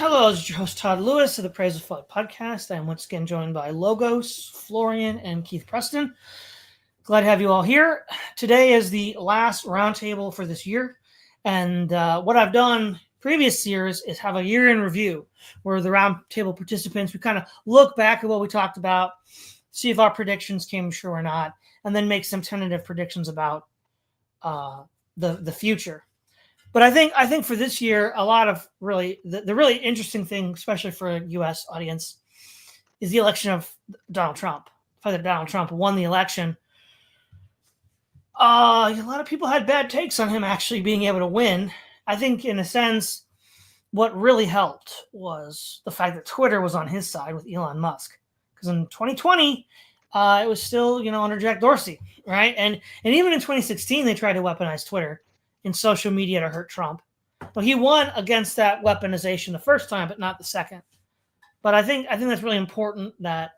Hello, this is your host Todd Lewis of the Praise of Flood podcast. I am once again joined by Logos, Florian, and Keith Preston. Glad to have you all here. Today is the last roundtable for this year, and what I've done previous years is have a year in review where the roundtable participants, we kind of look back at what we talked about, see if our predictions came true or not, and then make some tentative predictions about the future. But I think for this year, a lot of really the really interesting thing, especially for a U.S. audience, is the election of Donald Trump. The fact that Donald Trump won the election. A lot of people had bad takes on him actually being able to win. I think, in a sense, what really helped was the fact that Twitter was on his side with Elon Musk. Because in 2020, it was still under Jack Dorsey, right? And even in 2016, they tried to weaponize Twitter in social media to hurt Trump. Well, he won against that weaponization the first time, but not the second. But I think that's really important that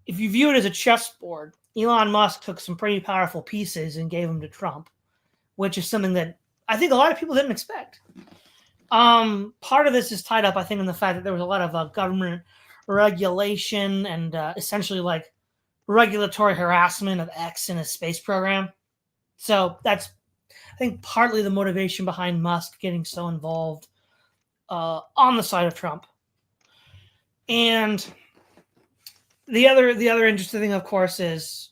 if you view it as a chessboard, Elon Musk took some pretty powerful pieces and gave them to Trump, which is something that I think a lot of people didn't expect. Part of this is tied up, I think, in the fact that there was a lot of government regulation and essentially like regulatory harassment of X in his space program. So that's, I think, partly the motivation behind Musk getting so involved on the side of Trump. And the other interesting thing, of course, is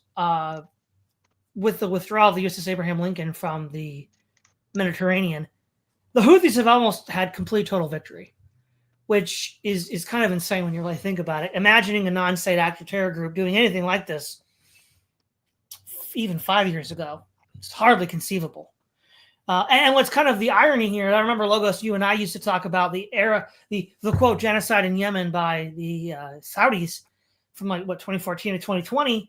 with the withdrawal of the USS Abraham Lincoln from the Mediterranean, the Houthis have almost had complete total victory, which is kind of insane when you really think about it. Imagining a non-state actor terror group doing anything like this even 5 years ago, it's hardly conceivable. And what's kind of the irony here, I remember, Logos, you and I used to talk about the quote, genocide in Yemen by the Saudis from 2014 to 2020,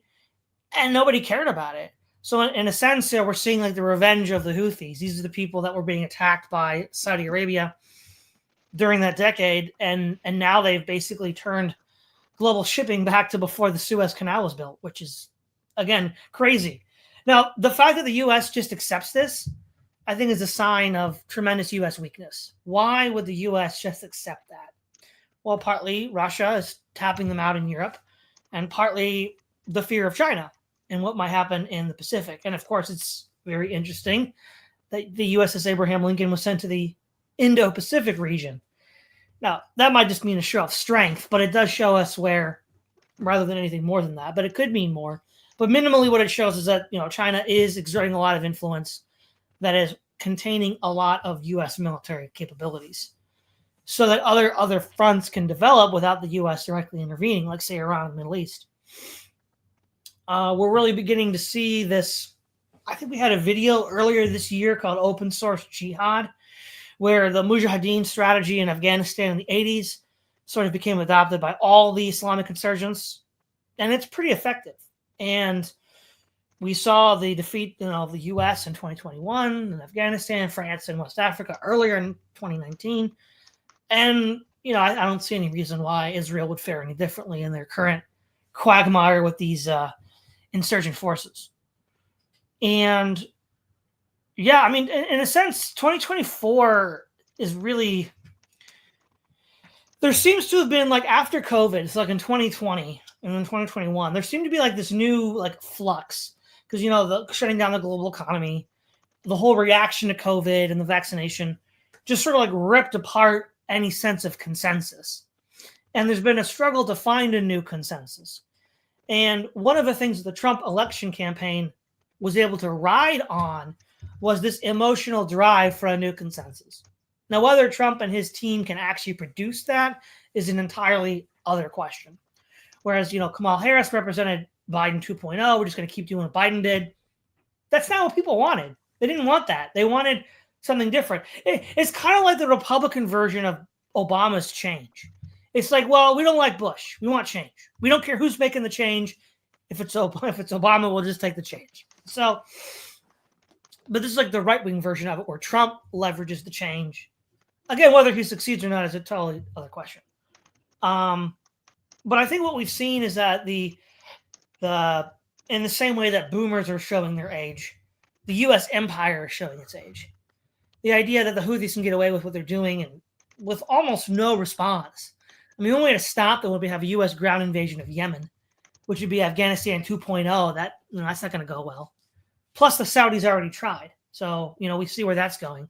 and nobody cared about it. So in a sense, we're seeing like the revenge of the Houthis. These are the people that were being attacked by Saudi Arabia during that decade, and now they've basically turned global shipping back to before the Suez Canal was built, which is, again, crazy. Now, the fact that the U.S. just accepts this, I think, is a sign of tremendous U.S. weakness. Why would the U.S. just accept that? Well, partly Russia is tapping them out in Europe, and partly the fear of China and what might happen in the Pacific. And of course, it's very interesting that the USS Abraham Lincoln was sent to the Indo-Pacific region. Now, that might just mean a show of strength, but it does show us where, rather than anything more than that, but it could mean more. But minimally, what it shows is that China is exerting a lot of influence that is containing a lot of U.S. military capabilities, so that other fronts can develop without the U.S. directly intervening, like, say, Iran and the Middle East. We're really beginning to see this. I think we had a video earlier this year called Open Source Jihad, where the Mujahideen strategy in Afghanistan in the 80s sort of became adopted by all the Islamic insurgents, and it's pretty effective. And we saw the defeat of the U.S. in 2021 in Afghanistan, France, and West Africa earlier in 2019. And, I don't see any reason why Israel would fare any differently in their current quagmire with these insurgent forces. And, yeah, I mean, in a sense, 2024 is really, there seems to have been, like, after COVID, it's like in 2020 and in 2021, there seemed to be like this new, like, flux. Because, the shutting down the global economy, the whole reaction to COVID and the vaccination just sort of like ripped apart any sense of consensus. And there's been a struggle to find a new consensus. And one of the things the Trump election campaign was able to ride on was this emotional drive for a new consensus. Now, whether Trump and his team can actually produce that is an entirely other question. Whereas, Kamala Harris represented Biden 2.0, we're just going to keep doing what Biden did. That's not what people wanted. They didn't want that. They wanted something different. It's kind of like the Republican version of Obama's change. It's like, well, we don't like Bush. We want change. We don't care who's making the change. If it's Obama, we'll just take the change. So, but this is like the right-wing version of it, where Trump leverages the change. Again, whether he succeeds or not is a totally other question. But I think what we've seen is that in the same way that boomers are showing their age, the U.S. empire is showing its age. The idea that the Houthis can get away with what they're doing and with almost no response. I mean, the only way to stop them would be to have a U.S. ground invasion of Yemen, which would be Afghanistan 2.0. That's not going to go well. Plus, the Saudis already tried, so we see where that's going.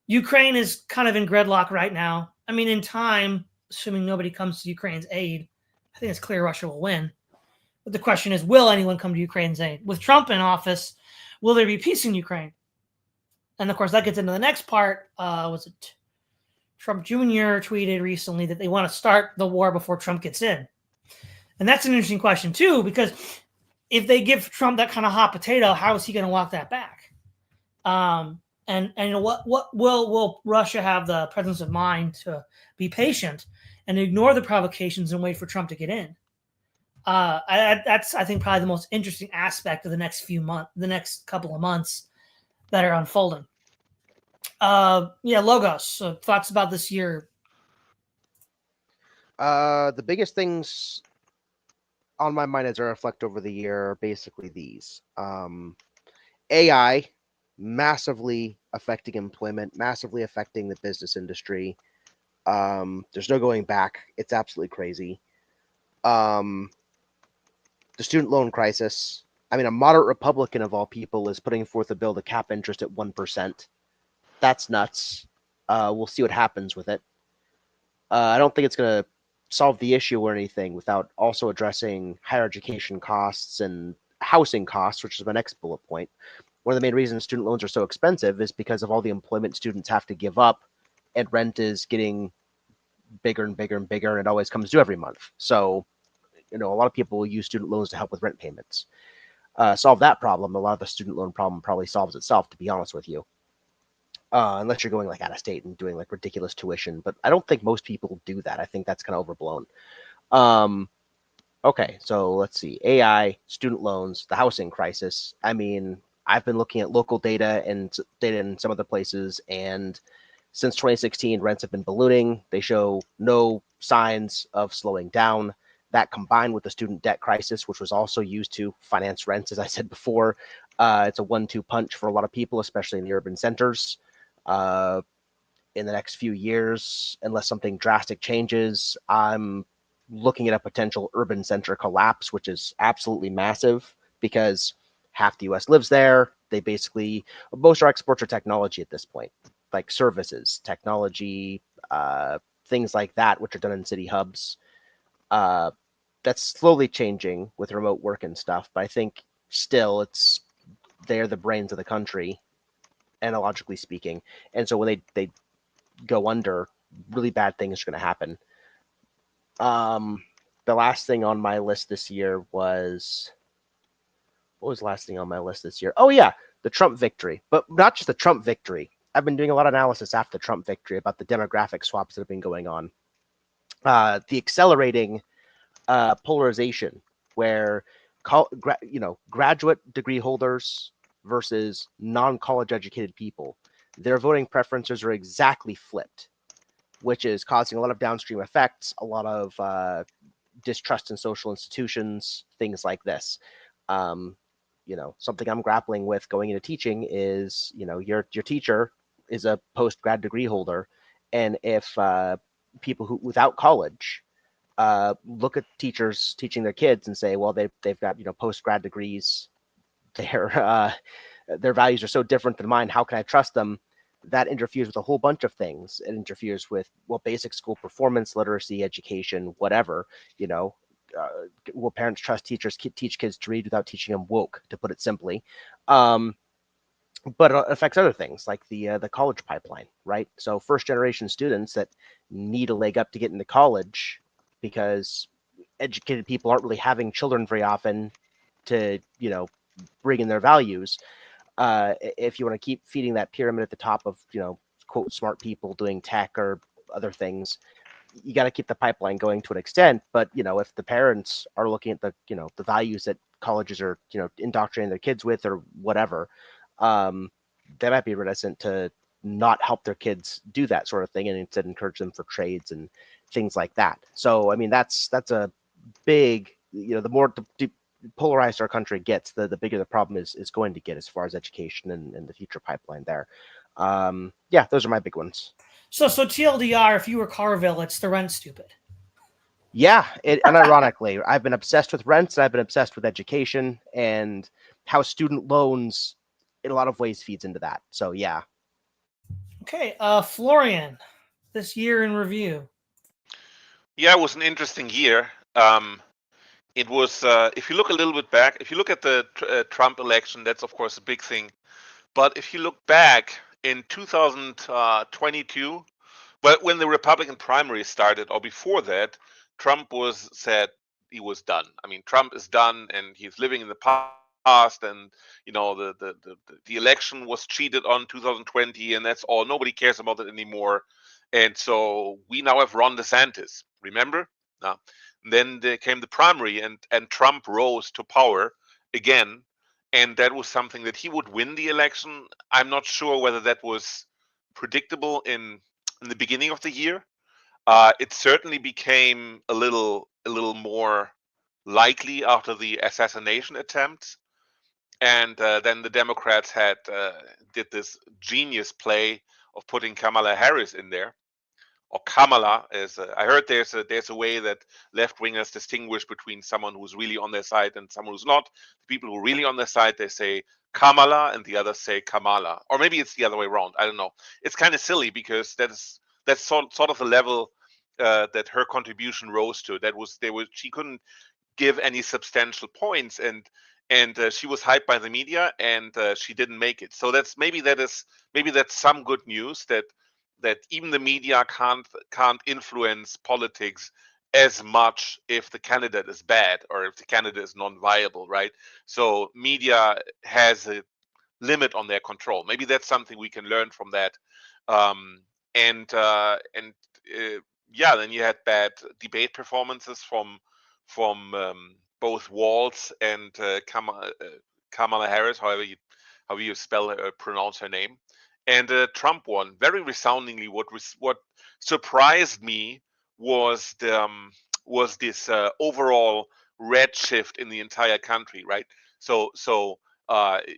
Ukraine is kind of in gridlock right now. I mean, in time, assuming nobody comes to Ukraine's aid, I think it's clear Russia will win. But the question is, will anyone come to Ukraine's aid? With Trump in office, will there be peace in Ukraine? And of course, that gets into the next part. Was it Trump Jr. tweeted recently that they want to start the war before Trump gets in? And that's an interesting question, too, because if they give Trump that kind of hot potato, how is he going to walk that back? And what will Russia have the presence of mind to be patient and ignore the provocations and wait for Trump to get in? That's, I think, probably the most interesting aspect of the next couple of months that are unfolding. Logos. Thoughts about this year? The biggest things on my mind as I reflect over the year are basically these. AI massively affecting employment, massively affecting the business industry. There's no going back. It's absolutely crazy. The student loan crisis. I mean, a moderate Republican of all people is putting forth a bill to cap interest at 1%. That's nuts. We'll see what happens with it. I don't think it's going to solve the issue or anything without also addressing higher education costs and housing costs, which is my next bullet point. One of the main reasons student loans are so expensive is because of all the employment students have to give up, and rent is getting bigger and bigger and bigger, and it always comes due every month. So, a lot of people will use student loans to help with rent payments. Solve that problem, a lot of the student loan problem probably solves itself, to be honest with you. Unless you're going like out of state and doing like ridiculous tuition, but I don't think most people do that. I think that's kind of overblown. Okay, so let's see. AI, student loans, the housing crisis. I mean, I've been looking at local data and data in some other places, and since 2016, rents have been ballooning. They show no signs of slowing down. That combined with the student debt crisis, which was also used to finance rents, as I said before, it's a 1-2 punch for a lot of people, especially in the urban centers. In the next few years, unless something drastic changes, I'm looking at a potential urban center collapse, which is absolutely massive because half the US lives there. They basically, most of our exports are technology at this point, like services, technology, things like that, which are done in city hubs. That's slowly changing with remote work and stuff, but I think still they're the brains of the country, analogically speaking. And so when they go under, really bad things are going to happen. The last thing on my list this year was, what was the last thing on my list this year? Oh yeah, the Trump victory, but not just the Trump victory. I've been doing a lot of analysis after the Trump victory about the demographic swaps that have been going on. The accelerating polarization where graduate degree holders versus non-college educated people, their voting preferences are exactly flipped, which is causing a lot of downstream effects, a lot of distrust in social institutions, things like this. Something I'm grappling with going into teaching is, your teacher is a post-grad degree holder, and if people who without college look at teachers teaching their kids and say, well, they've got post-grad degrees, their values are so different than mine, how can I trust them? That interferes with a whole bunch of things. It interferes with, basic school performance, literacy, education, whatever. Will parents trust teachers teach kids to read without teaching them woke, to put it simply? But it affects other things like the college pipeline, right? So first generation students that need a leg up to get into college because educated people aren't really having children very often to, bring in their values. If you want to keep feeding that pyramid at the top of, quote, smart people doing tech or other things, you got to keep the pipeline going to an extent. But, if the parents are looking at the values that colleges are, indoctrinating their kids with or whatever, they might be reticent to not help their kids do that sort of thing and instead encourage them for trades and things like that. So, I mean, that's a big, the more polarized our country gets, the bigger the problem is going to get as far as education and the future pipeline there. Those are my big ones. So TLDR, if you were Carville, it's the rent stupid. Yeah, unironically, I've been obsessed with rents, and I've been obsessed with education and how student loans, in a lot of ways, feeds into that. So yeah. Okay, Florian, this year in review. Yeah, it was an interesting year. It was, if you look a little bit back, if you look at the Trump election, that's of course a big thing. But if you look back in 2022, well, when the Republican primary started, or before that, Trump was said he was done. I mean, Trump is done, and he's living in the past, and the election was cheated on 2020, and that's all. Nobody cares about it anymore, and so we now have Ron DeSantis. Remember? Now, then there came the primary, and Trump rose to power again, and that was something that he would win the election. I'm not sure whether that was predictable in the beginning of the year. It certainly became a little more likely after the assassination attempts, and then the Democrats had did this genius play of putting Kamala Harris in there, or Kamala. As I heard, there's a way that left wingers distinguish between someone who's really on their side and someone who's not. The people who are really on their side, they say Kamala, and the others say Kamala, or maybe it's the other way around. I don't know. It's kind of silly because that's sort of the level that her contribution rose to. She couldn't give any substantial points, and she was hyped by the media, and she didn't make it. So maybe that's some good news that even the media can't influence politics as much if the candidate is bad or if the candidate is non-viable, right? So media has a limit on their control. Maybe that's something we can learn from that. Um, and yeah, then you had bad debate performances from both Walz and Kamala Harris, however you spell pronounce her name. And Trump won very resoundingly. What surprised me was this overall red shift in the entire country, right? So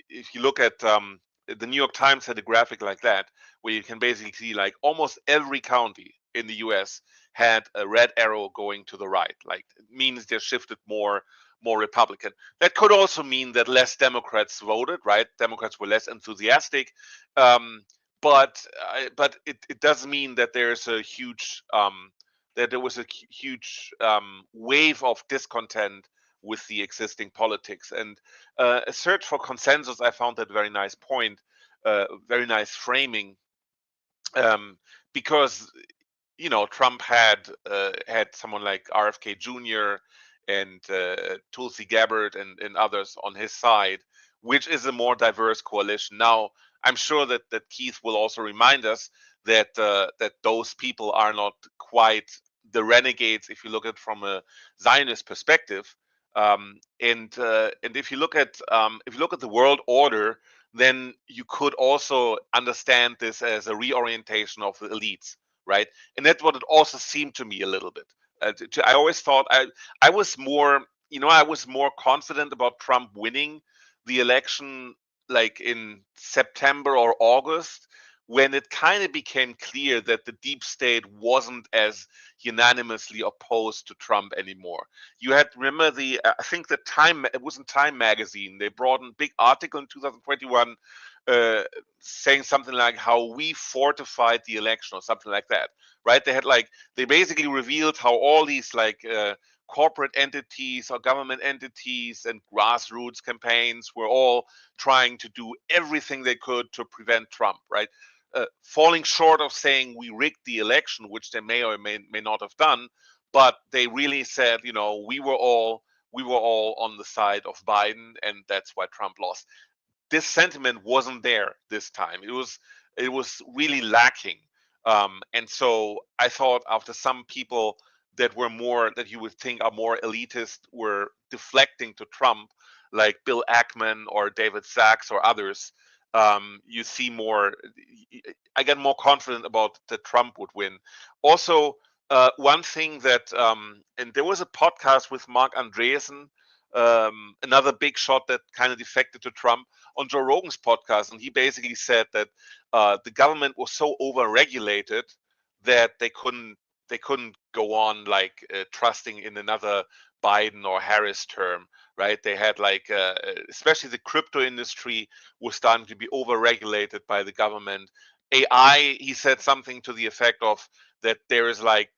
if you look at the New York Times had a graphic like that, where you can basically see like almost every county in the U.S. had a red arrow going to the right. Like it means they shifted more Republican. That could also mean that less Democrats voted, right? Democrats were less enthusiastic, um, but it does mean that there's a huge that there was a huge wave of discontent with the existing politics, and a search for consensus. I found that very nice point, very nice framing, because Trump had someone like RFK Jr. and Tulsi Gabbard and others on his side, which is a more diverse coalition. Now, I'm sure that Keith will also remind us that those people are not quite the renegades if you look at it from a Zionist perspective. And if you look at the world order, then you could also understand this as a reorientation of the elites, right? And that's what it also seemed to me a little bit. I always thought I was more, I was more confident about Trump winning the election like in September or August, when it kind of became clear that the deep state wasn't as unanimously opposed to Trump anymore. You had, remember, I think the Time, it was in Time magazine, they brought in a big article in 2021 saying something like how we fortified the election or something like that, right? They basically revealed how all these corporate entities or government entities and grassroots campaigns were all trying to do everything they could to prevent Trump, right? Falling short of saying we rigged the election, which they may or may not have done, but they really said, we were all on the side of Biden, and that's why Trump lost. This sentiment wasn't there this time. It was really lacking, and so I thought after some people that you would think are more elitist were deflecting to Trump, like Bill Ackman or David Sachs or others, you see more. I get more confident about that Trump would win. Also, one thing that and there was a podcast with Mark Andreessen, another big shot that kind of defected to Trump, on Joe Rogan's podcast, and he basically said that the government was so over-regulated that they couldn't go on like trusting in another Biden or Harris term, right? They had like, especially the crypto industry was starting to be over-regulated by the government. AI, he said something to the effect of that there is like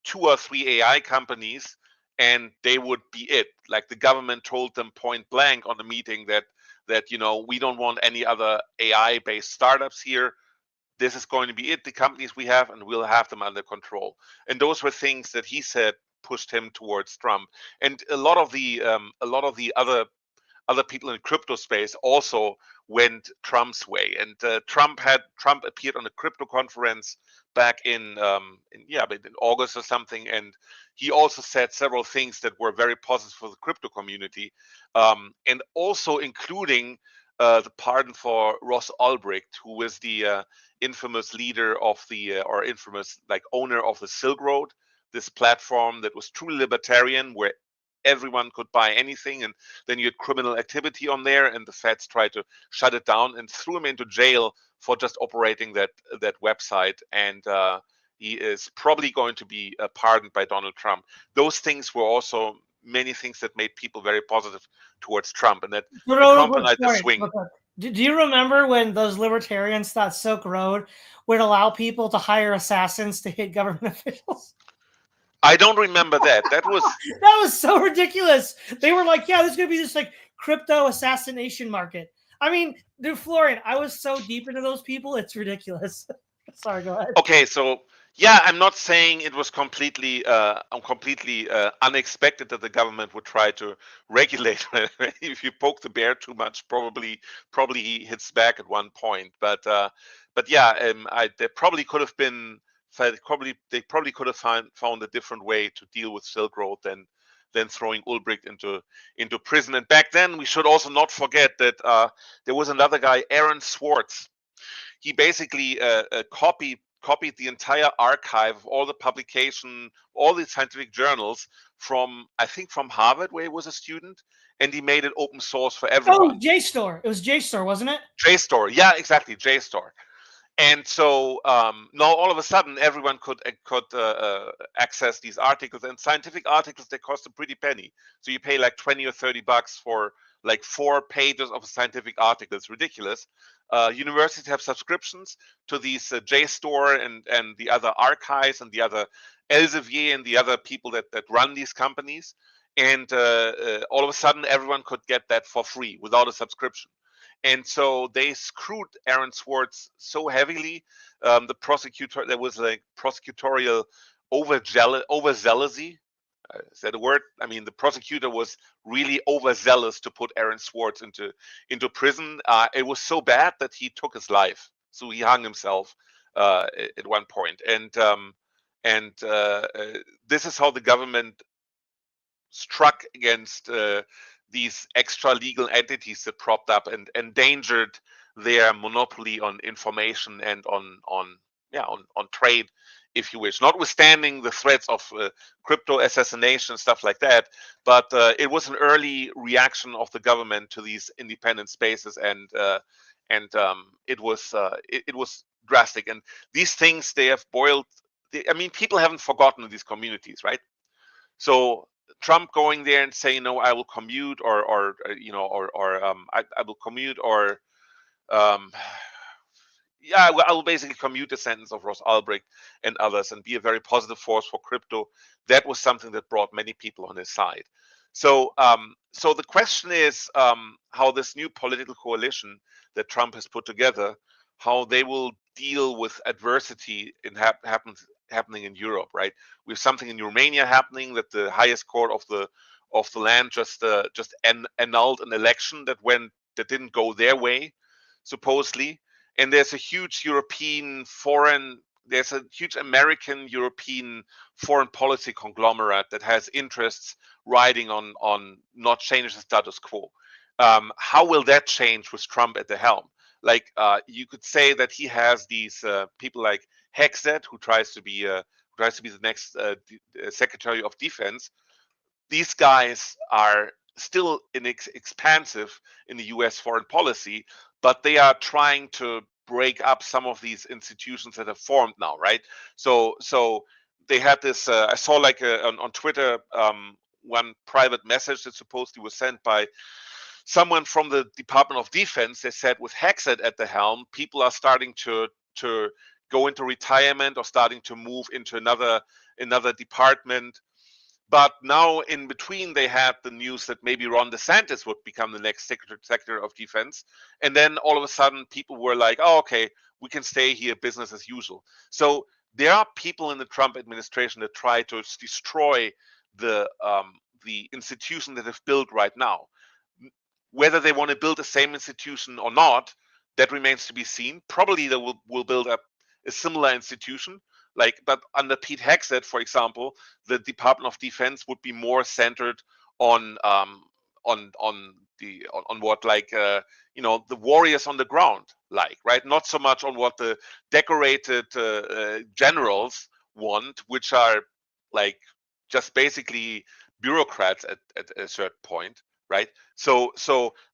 2 or 3 AI companies and they would be it. Like the government told them point blank on the meeting that we don't want any other AI-based startups here. This is going to be it, the companies we have, and we'll have them under control. And those were things that he said pushed him towards Trump. And a lot of the other people in the crypto space also went Trump's way. And Trump appeared on a crypto conference back in August or something, and he also said several things that were very positive for the crypto community, and also including the pardon for Ross Ulrich, who was the infamous leader of the or infamous like owner of the Silk Road, this platform that was truly libertarian, where everyone could buy anything, and then you had criminal activity on there, and the feds tried to shut it down and threw him into jail for just operating that website. And he is probably going to be pardoned by Donald Trump. Those things were also many things that made people very positive towards Trump, and that accompanied the swing. Do you remember when those libertarians thought Silk Road would allow people to hire assassins to hit government officials? I don't remember that. That was so ridiculous. They were like, yeah, there's going to be this like crypto assassination market. I mean, dude, Florian, I was so deep into those people. It's ridiculous. Sorry, go ahead. Okay, so yeah, I'm not saying it was completely unexpected that the government would try to regulate. If you poke the bear too much, probably he hits back at one point. But yeah, there probably could have been. They probably could have found a different way to deal with Silk Road than throwing Ulrich into prison. And back then, we should also not forget that there was another guy, Aaron Swartz. He basically copied the entire archive of all the publication, all the scientific journals from Harvard, where he was a student, and he made it open source for everyone. Oh, JSTOR. It was JSTOR, wasn't it? JSTOR. Yeah, exactly. JSTOR. And so now all of a sudden everyone could access these articles, and scientific articles, they cost a pretty penny. So you pay like $20 or $30 for like 4 pages of a scientific article. It's ridiculous. Universities have subscriptions to these JSTOR and the other archives and the other Elsevier and the other people that run these companies. And all of a sudden everyone could get that for free without a subscription. And so they screwed Aaron Swartz so heavily. The prosecutor, there was like prosecutorial overzealousy. Is that a word? I mean, the prosecutor was really overzealous to put Aaron Swartz into prison. It was so bad that he took his life. So he hung himself at one point. And this is how the government struck against these extra legal entities that propped up and endangered their monopoly on information and on trade, if you wish, notwithstanding the threats of crypto assassination, stuff like that. But it was an early reaction of the government to these independent spaces, and it was drastic. And these things, they have boiled. I mean, people haven't forgotten these communities, right? So Trump going there and saying, no, I will commute, or I will commute, or I will basically commute the sentence of Ross Ulbricht and others and be a very positive force for crypto. That was something that brought many people on his side. So the question is how this new political coalition that Trump has put together, how they will deal with adversity happening in Europe, right? We have something in Romania happening, that the highest court of the land just annulled an election that didn't go their way, supposedly. And there's a huge there's a huge American European foreign policy conglomerate that has interests riding on not changing the status quo. How will that change with Trump at the helm? Like you could say that he has these people like Hexet, who tries to be the next Secretary of Defense. These guys are still expansive in the U.S. foreign policy, but they are trying to break up some of these institutions that have formed now, right? So they had this. I saw like on Twitter one private message that supposedly was sent by someone from the Department of Defense. They said with Hexet at the helm, people are starting to go into retirement or starting to move into another department. But now in between, they had the news that maybe Ron DeSantis would become the next Secretary of Defense. And then all of a sudden, people were like, oh, okay, we can stay here, business as usual. So there are people in the Trump administration that try to destroy the institution that they've built right now. Whether they want to build the same institution or not, that remains to be seen. Probably they will build up a similar institution. But under Pete Hegseth, for example, the Department of Defense would be more centered on what the warriors on the ground right? Not so much on what the decorated generals want, which are just basically bureaucrats at a certain point, right? So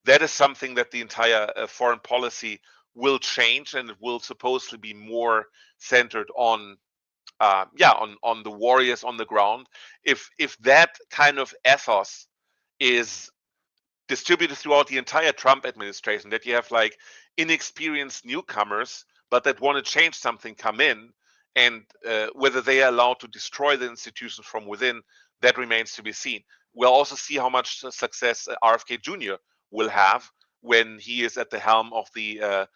that is something that the entire foreign policy will change, and it will supposedly be more centered on the warriors on the ground. If that kind of ethos is distributed throughout the entire Trump administration, that you have inexperienced newcomers but that want to change something come in, and whether they are allowed to destroy the institutions from within, that remains to be seen. We'll also see how much success RFK Jr. will have when he is at the helm of the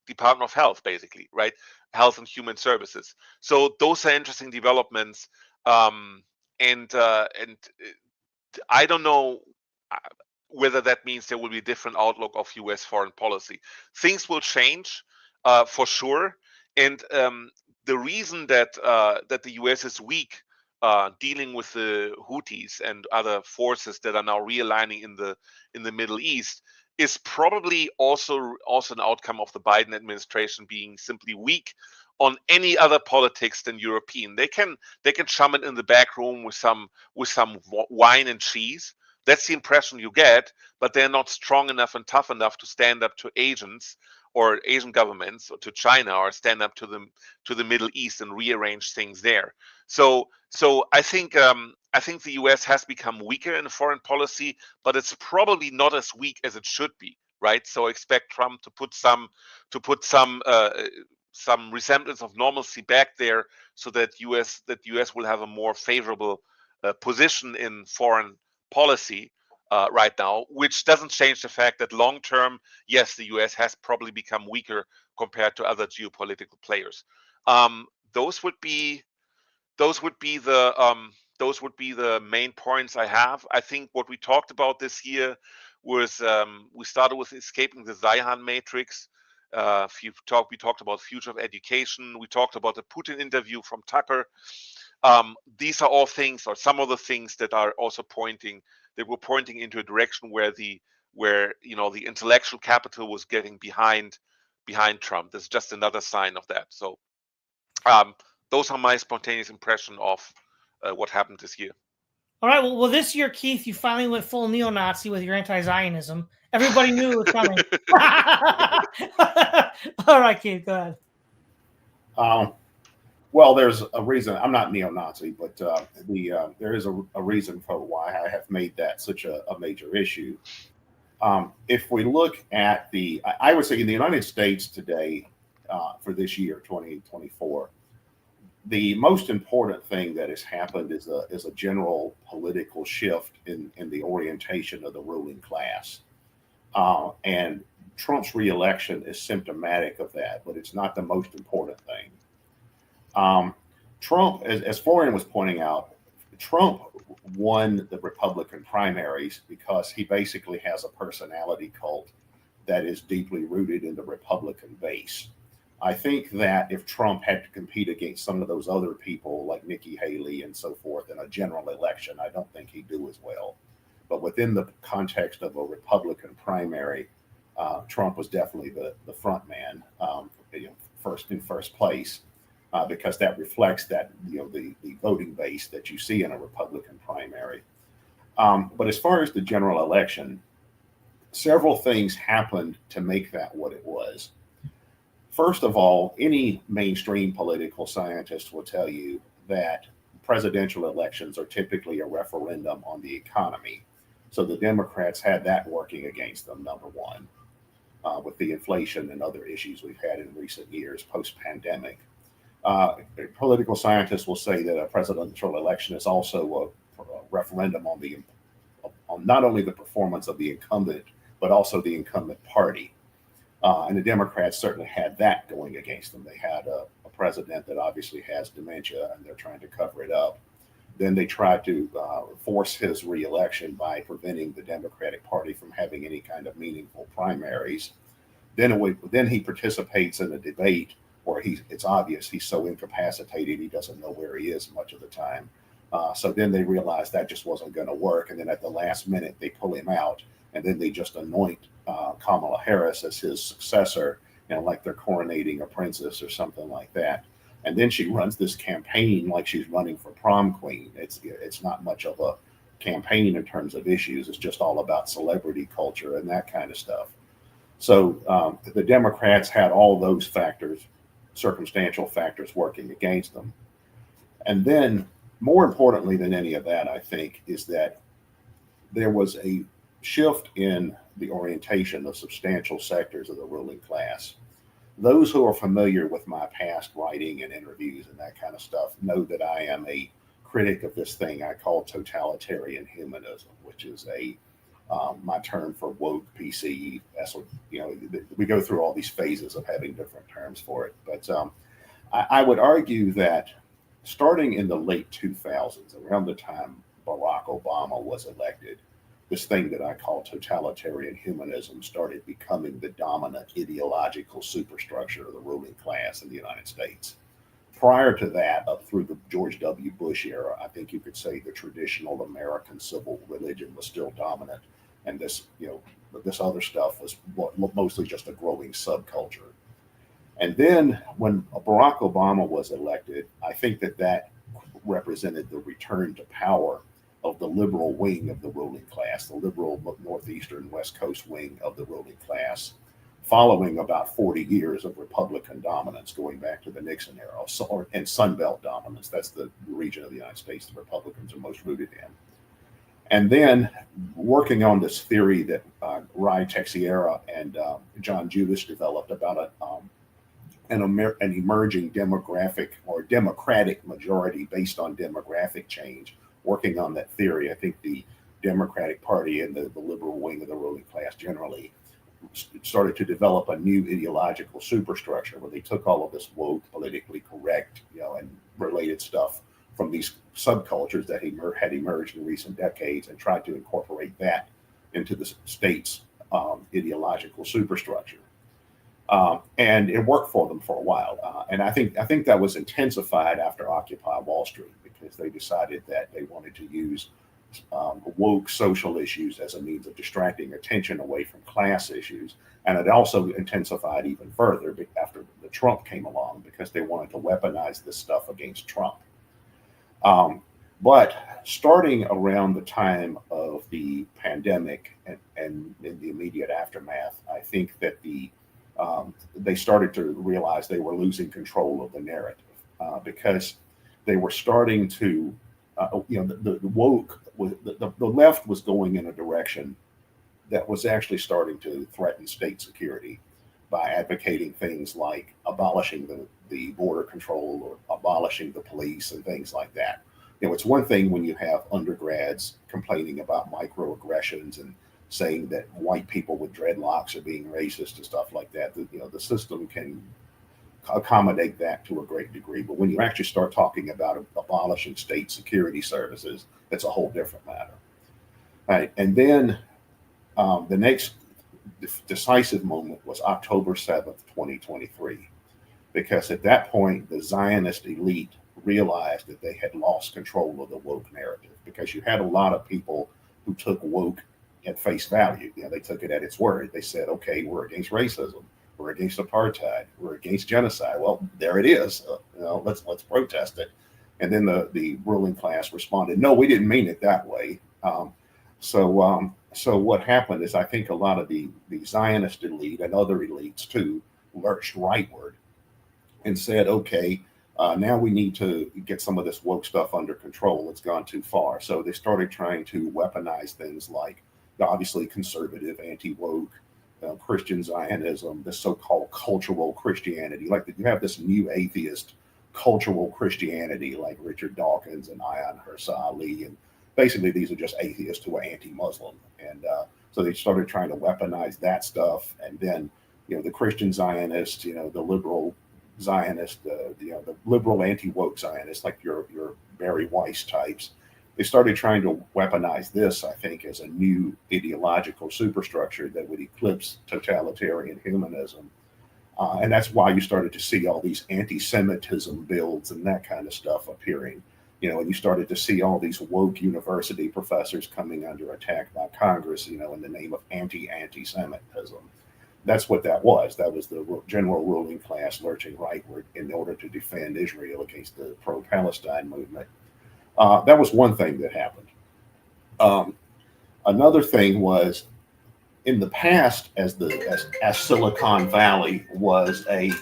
Department of Health, basically, right? Health and Human Services. So those are interesting developments, and I don't know whether that means there will be a different outlook of U.S. foreign policy. Things will change for sure, and the reason that the U.S. is weak dealing with the Houthis and other forces that are now realigning in the Middle East is probably also an outcome of the Biden administration being simply weak on any other politics than European. They can chum it in the back room with some wine and cheese. That's the impression you get, but they're not strong enough and tough enough to stand up to agents or Asian governments or to China, or stand up to the Middle East and rearrange things there. So I think the U.S. has become weaker in foreign policy, but it's probably not as weak as it should be, right? So expect Trump to put some resemblance of normalcy back there, so that the U.S. will have a more favorable position in foreign policy right now, which doesn't change the fact that long term, yes, the U.S. has probably become weaker compared to other geopolitical players. Those would be the main points I have. I think what we talked about this year was we started with escaping the Zion matrix. We talked about future of education. We talked about the Putin interview from Tucker. These are all things, or some of the things, that are also pointing into a direction where the intellectual capital was getting behind Trump. There's just another sign of that. So those are my spontaneous impression of what happened this year. All right. Well, this year, Keith, you finally went full neo-Nazi with your anti-Zionism. Everybody knew it was coming. All right, Keith, go ahead. Well, there's a reason. I'm not neo-Nazi, but there is a reason for why I have made that such a major issue. If we look at I would say in the United States today, for this year, 2024, the most important thing that has happened is a general political shift in the orientation of the ruling class. And Trump's reelection is symptomatic of that, but it's not the most important thing. Trump, as Florian was pointing out, Trump won the Republican primaries because he basically has a personality cult that is deeply rooted in the Republican base. I think that if Trump had to compete against some of those other people like Nikki Haley and so forth in a general election, I don't think he'd do as well. But within the context of a Republican primary, Trump was definitely the front man, first place, because that reflects that the voting base that you see in a Republican primary. But as far as the general election, several things happened to make that what it was. First of all, any mainstream political scientist will tell you that presidential elections are typically a referendum on the economy. So the Democrats had that working against them, number one, with the inflation and other issues we've had in recent years post-pandemic. Political scientists will say that a presidential election is also a referendum on not only the performance of the incumbent, but also the incumbent party. And the Democrats certainly had that going against them. They had a president that obviously has dementia, and they're trying to cover it up. Then they tried to force his reelection by preventing the Democratic Party from having any kind of meaningful primaries. Then he participates in a debate where it's obvious he's so incapacitated he doesn't know where he is much of the time. So then they realized that just wasn't going to work. And then at the last minute, they pull him out, and then they just anoint Kamala Harris as his successor, like they're coronating a princess or something like that. And then she runs this campaign like she's running for prom queen. It's not much of a campaign in terms of issues. It's just all about celebrity culture and that kind of stuff. So the Democrats had all those factors, circumstantial factors, working against them. And then, more importantly than any of that, I think, is that there was a shift in the orientation of substantial sectors of the ruling class. Those who are familiar with my past writing and interviews and that kind of stuff know that I am a critic of this thing I call totalitarian humanism, which is my term for woke PC. That's what, we go through all these phases of having different terms for it. But I would argue that starting in the late 2000s, around the time Barack Obama was elected, this thing that I call totalitarian humanism started becoming the dominant ideological superstructure of the ruling class in the United States. Prior to that, up through the George W. Bush era, I think you could say the traditional American civil religion was still dominant. And this other stuff was mostly just a growing subculture. And then when Barack Obama was elected, I think that represented the return to power of the liberal wing of the ruling class, the liberal northeastern West Coast wing of the ruling class, following about 40 years of Republican dominance going back to the Nixon era, and Sunbelt dominance. That's the region of the United States the Republicans are most rooted in. And then working on this theory that Rai Texiera and John Judas developed about an emerging demographic or democratic majority based on demographic change. Working on that theory, I think the Democratic Party and the liberal wing of the ruling class generally started to develop a new ideological superstructure where they took all of this woke, politically correct, and related stuff from these subcultures that had emerged in recent decades and tried to incorporate that into the state's ideological superstructure. And it worked for them for a while. And I think that was intensified after Occupy Wall Street, because they decided that they wanted to use woke social issues as a means of distracting attention away from class issues. And it also intensified even further after the Trump came along, because they wanted to weaponize this stuff against Trump. But starting around the time of the pandemic and in the immediate aftermath, I think that they started to realize they were losing control of the narrative, because they were starting to, the woke, the left was going in a direction that was actually starting to threaten state security by advocating things like abolishing the border control or abolishing the police and things like that. It's one thing when you have undergrads complaining about microaggressions and saying that white people with dreadlocks are being racist and stuff like that. The system can accommodate that to a great degree. But when you actually start talking about abolishing state security services, that's a whole different matter. Right. And then the next decisive moment was October 7th, 2023, because at that point, the Zionist elite realized that they had lost control of the woke narrative, because you had a lot of people who took woke at face value. They took it at its word. They said, okay, we're against racism. We're against apartheid. We're against genocide. Well, there it is. Let's protest it. And then the ruling class responded, no, we didn't mean it that way. So what happened is I think a lot of the Zionist elite and other elites too lurched rightward and said, okay, now we need to get some of this woke stuff under control. It's gone too far. So they started trying to weaponize things like obviously conservative, anti-woke, Christian Zionism, the so-called cultural Christianity. Like you have this new atheist cultural Christianity like Richard Dawkins and Ayaan Hirsi Ali. And basically these are just atheists who are anti-Muslim. And so they started trying to weaponize that stuff. And then, the Christian Zionists, the liberal Zionist, the liberal anti-woke Zionists, like your Barry Weiss types, they started trying to weaponize this, I think, as a new ideological superstructure that would eclipse totalitarian humanism. And that's why you started to see all these anti-Semitism builds and that kind of stuff appearing. And you started to see all these woke university professors coming under attack by Congress, in the name of anti-Semitism. That's what that was. That was the general ruling class lurching rightward in order to defend Israel against the pro-Palestine movement. That was one thing that happened. Another thing was, in the past, as Silicon Valley was a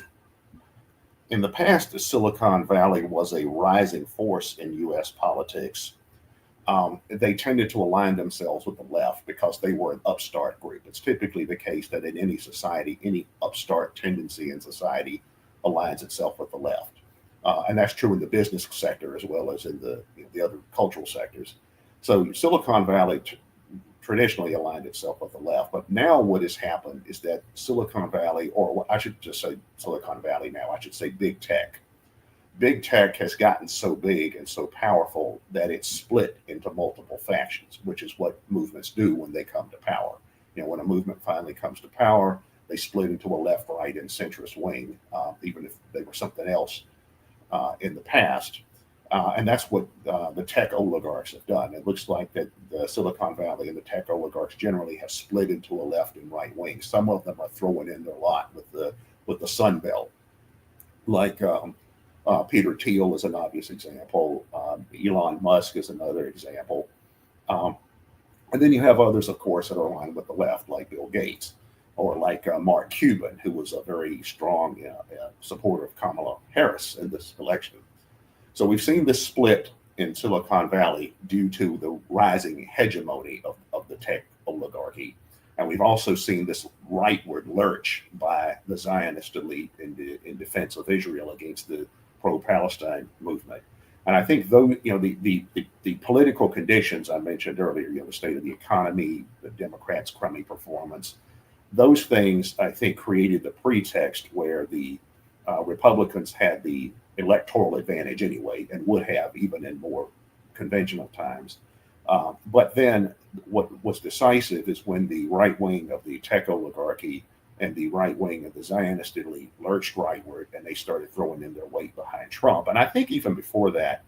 rising force in U.S. politics, they tended to align themselves with the left because they were an upstart group. It's typically the case that in any society, any upstart tendency in society aligns itself with the left. And that's true in the business sector as well as in the other cultural sectors. So Silicon Valley traditionally aligned itself with the left. But now what has happened is that Silicon Valley, or I should just say Silicon Valley now, I should say big tech. Big tech has gotten so big and so powerful that it's split into multiple factions, which is what movements do when they come to power. When a movement finally comes to power, they split into a left, right, and centrist wing, even if they were something else in the past. And that's what the tech oligarchs have done. It looks like that the Silicon Valley and the tech oligarchs generally have split into a left and right wing. Some of them are throwing in their lot with the Sun Belt, like Peter Thiel is an obvious example. Elon Musk is another example. And then you have others, of course, that are aligned with the left, like Bill Gates, or like Mark Cuban, who was a very strong supporter of Kamala Harris in this election. So we've seen this split in Silicon Valley due to the rising hegemony of the tech oligarchy. And we've also seen this rightward lurch by the Zionist elite in defense of Israel against the pro-Palestine movement. And I think though, the political conditions I mentioned earlier, the state of the economy, the Democrats' crummy performance, those things I think created the pretext where the Republicans had the electoral advantage anyway, and would have even in more conventional times. But then what was decisive is when the right wing of the tech oligarchy and the right wing of the Zionist elite lurched rightward, and they started throwing in their weight behind Trump. And I think even before that,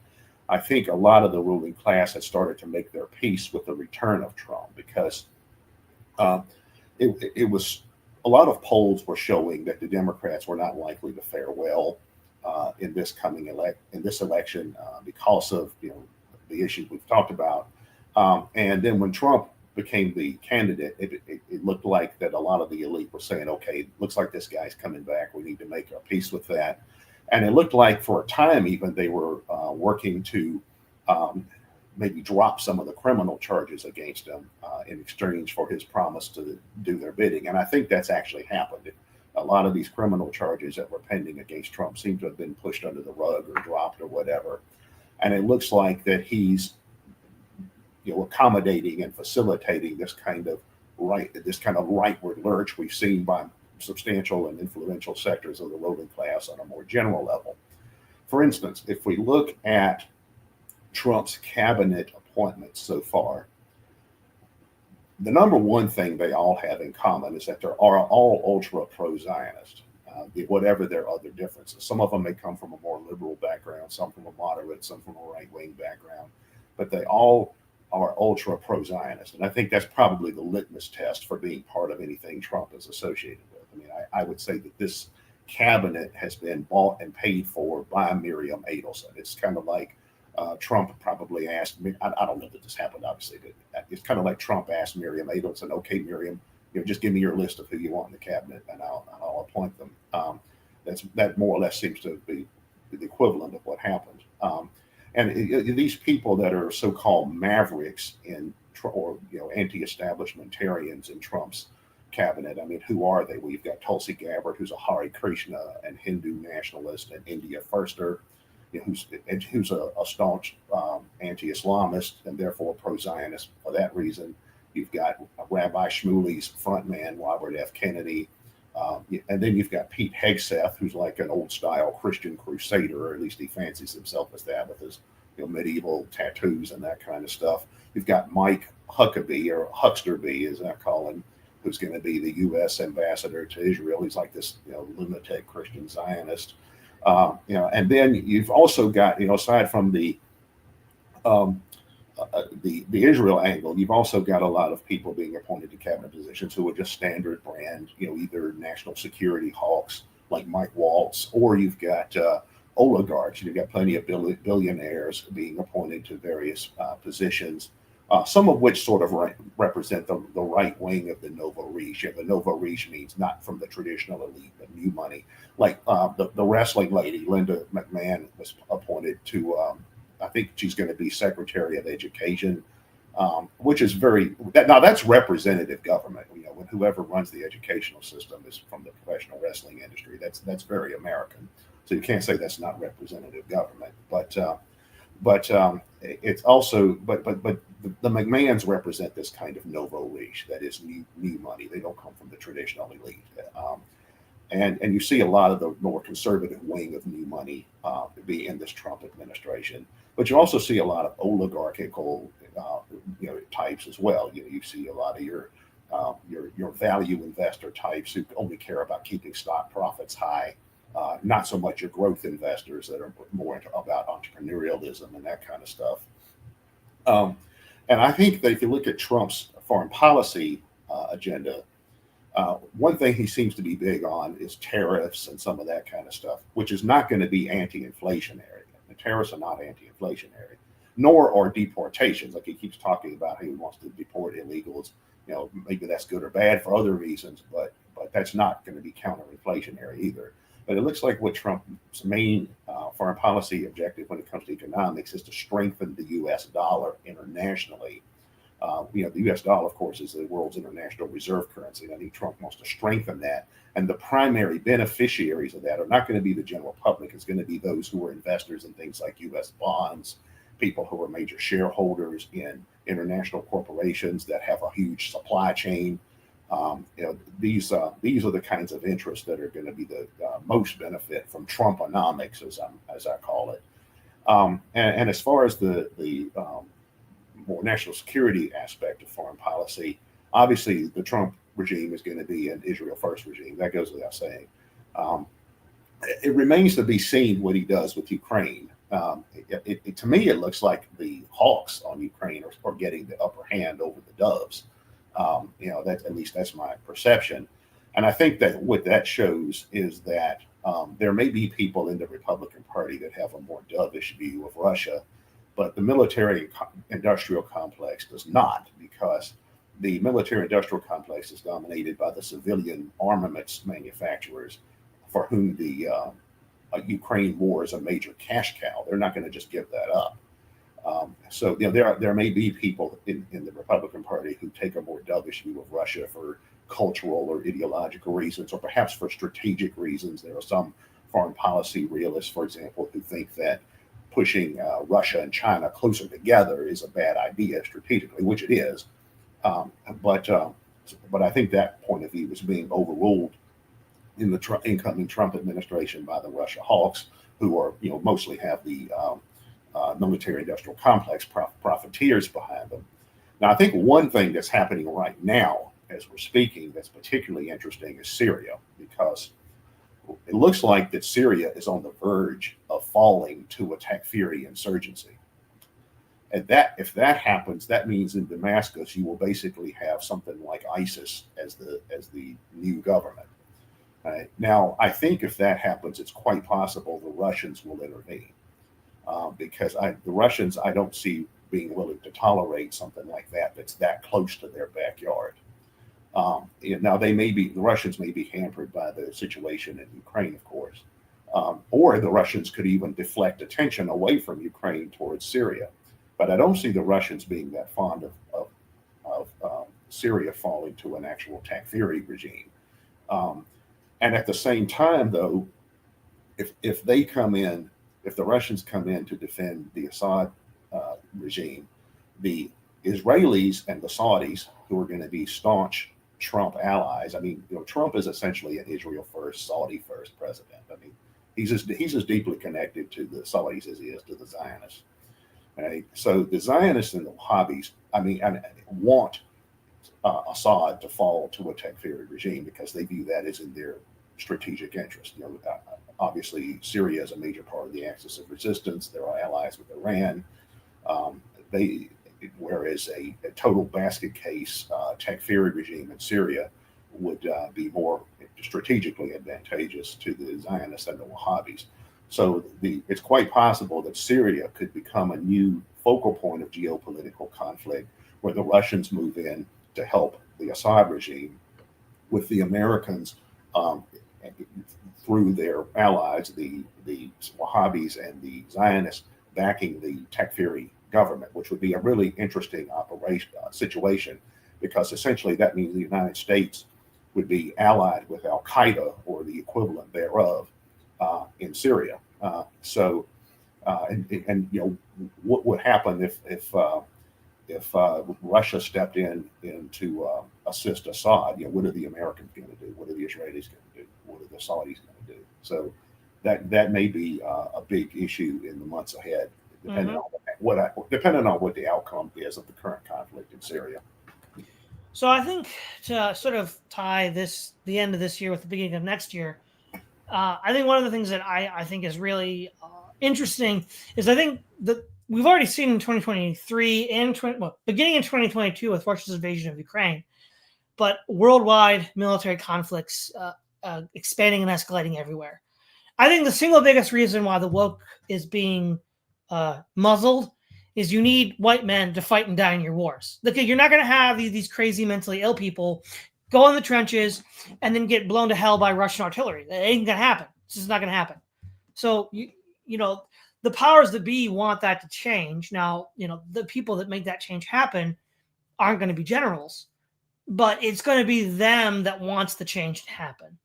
I think a lot of the ruling class had started to make their peace with the return of Trump, because it was a lot of polls were showing that the Democrats were not likely to fare well in this election because of the issues we've talked about. And then when Trump became the candidate, it looked like that a lot of the elite were saying, okay, looks like this guy's coming back. We need to make our peace with that. And it looked like for a time even they were working to maybe drop some of the criminal charges against him in exchange for his promise to do their bidding. And I think that's actually happened. A lot of these criminal charges that were pending against Trump seem to have been pushed under the rug or dropped or whatever. And it looks like that he's accommodating and facilitating this kind of rightward lurch we've seen by substantial and influential sectors of the ruling class on a more general level. For instance, if we look at Trump's cabinet appointments so far, the number one thing they all have in common is that they are all ultra pro-Zionist, whatever their other differences. Some of them may come from a more liberal background, some from a moderate, some from a right-wing background, but they all are ultra pro-Zionist. And I think that's probably the litmus test for being part of anything Trump is associated with. I mean, I would say that this cabinet has been bought and paid for by Miriam Adelson. It's kind of like Trump probably asked me, I don't know that this happened, obviously, but it's kind of like Trump asked Miriam Adel, said, okay, Miriam, just give me your list of who you want in the cabinet and I'll appoint them. That more or less seems to be the equivalent of what happened. These people that are so-called mavericks or anti-establishmentarians in Trump's cabinet, I mean, who are they? Well, you've got Tulsi Gabbard, who's a Hare Krishna and Hindu nationalist and India firster, who's a staunch anti-Islamist and therefore pro-Zionist for that reason. You've got Rabbi Shmuley's front man, Robert F. Kennedy. And then you've got Pete Hegseth, who's like an old-style Christian crusader, or at least he fancies himself as that, with his medieval tattoos and that kind of stuff. You've got Mike Huckabee, or Hucksterby, as I call him, who's going to be the U.S. ambassador to Israel. He's like this lunatic Christian Zionist. And then you've also got, aside from the Israel angle, you've also got a lot of people being appointed to cabinet positions who are just standard brand, either national security hawks like Mike Waltz, or you've got oligarchs. You've got plenty of billionaires being appointed to various positions, some of which sort of represent the right wing of the nouveau riche. The nouveau riche means not from the traditional elite, but new money. Like the wrestling lady, Linda McMahon, was appointed to I think she's going to be Secretary of Education, which is that's representative government. When whoever runs the educational system is from the professional wrestling industry, that's very American. So you can't say that's not representative government. But it's also the McMahons represent this kind of nouveau riche, that is new money. They don't come from the traditional elite. And you see a lot of the more conservative wing of new money be in this Trump administration. But you also see a lot of oligarchical types as well. You see a lot of your value investor types who only care about keeping stock profits high, not so much your growth investors that are more about entrepreneurialism and that kind of stuff. And I think that if you look at Trump's foreign policy agenda, one thing he seems to be big on is tariffs and some of that kind of stuff, which is not going to be anti-inflationary. The tariffs are not anti-inflationary, nor are deportations. Like he keeps talking about how he wants to deport illegals. Maybe that's good or bad for other reasons, but that's not going to be counter-inflationary either. But it looks like what Trump's main foreign policy objective when it comes to economics is to strengthen the U.S. dollar internationally. The U.S. dollar, of course, is the world's international reserve currency. And I think Trump wants to strengthen that. And the primary beneficiaries of that are not going to be the general public. It's going to be those who are investors in things like U.S. bonds, people who are major shareholders in international corporations that have a huge supply chain. These are the kinds of interests that are going to be the most benefit from Trumponomics, as I call it. And as far as the more national security aspect of foreign policy, obviously the Trump regime is going to be an Israel first regime. That goes without saying. It remains to be seen what he does with Ukraine. To me, it looks like the hawks on Ukraine are getting the upper hand over the doves. At least that's my perception. And I think that what that shows is that there may be people in the Republican Party that have a more dovish view of Russia, but the military-industrial complex does not, because the military-industrial complex is dominated by the civilian armaments manufacturers for whom the Ukraine war is a major cash cow. They're not going to just give that up. So there may be people in the Republican Party who take a more dovish view of Russia for cultural or ideological reasons, or perhaps for strategic reasons. There are some foreign policy realists, for example, who think that pushing Russia and China closer together is a bad idea strategically, which it is. But I think that point of view is being overruled in the incoming Trump administration by the Russia hawks, who are mostly have the military-industrial complex profiteers behind them. Now, I think one thing that's happening right now, as we're speaking, that's particularly interesting is Syria, because it looks like that Syria is on the verge of falling to a Takfiri insurgency. And if that happens, that means in Damascus you will basically have something like ISIS as the new government. Now, I think if that happens, it's quite possible the Russians will intervene. because the Russians, I don't see being willing to tolerate something like that that's that close to their backyard. Now the Russians may be hampered by the situation in Ukraine, of course, or the Russians could even deflect attention away from Ukraine towards Syria. But I don't see the Russians being that fond of Syria falling to an actual Takfiri regime. And at the same time, though, if they come in, if the Russians come in to defend the Assad regime, the Israelis and the Saudis, who are going to be staunch Trump allies. I mean, Trump is essentially an Israel first, Saudi first president. I mean, he's as deeply connected to the Saudis as he is to the Zionists. Right? So the Zionists and the Wahhabis, want Assad to fall to a Takfiri regime because they view that as in their strategic interest. Obviously, Syria is a major part of the axis of resistance. They're allies with Iran. Whereas a total basket case Takfiri regime in Syria would be more strategically advantageous to the Zionists and the Wahhabis. So it's quite possible that Syria could become a new focal point of geopolitical conflict where the Russians move in to help the Assad regime, with the Americans through their allies, the Wahhabis and the Zionists, backing the Takfiri government, which would be a really interesting situation, because essentially that means the United States would be allied with Al Qaeda or the equivalent thereof in Syria. What would happen if Russia stepped in to assist Assad? What are the Americans going to do? What are the Israelis going to do? What are the Saudis going to do? So that may be a big issue in the months ahead, depending on what the outcome is of the current conflict in Syria. So I think to sort of tie the end of this year with the beginning of next year, I think one of the things that I think is really interesting is I think that we've already seen in 2023 and beginning in 2022 with Russia's invasion of Ukraine, but worldwide military conflicts expanding and escalating everywhere. I think the single biggest reason why the woke is being muzzled is you need white men to fight and die in your wars. Look, you're not going to have these crazy mentally ill people go in the trenches and then get blown to hell by Russian artillery. That ain't going to happen. It's just not going to happen. So, the powers that be want that to change. Now, the people that make that change happen aren't going to be generals, but it's going to be them that wants the change to happen.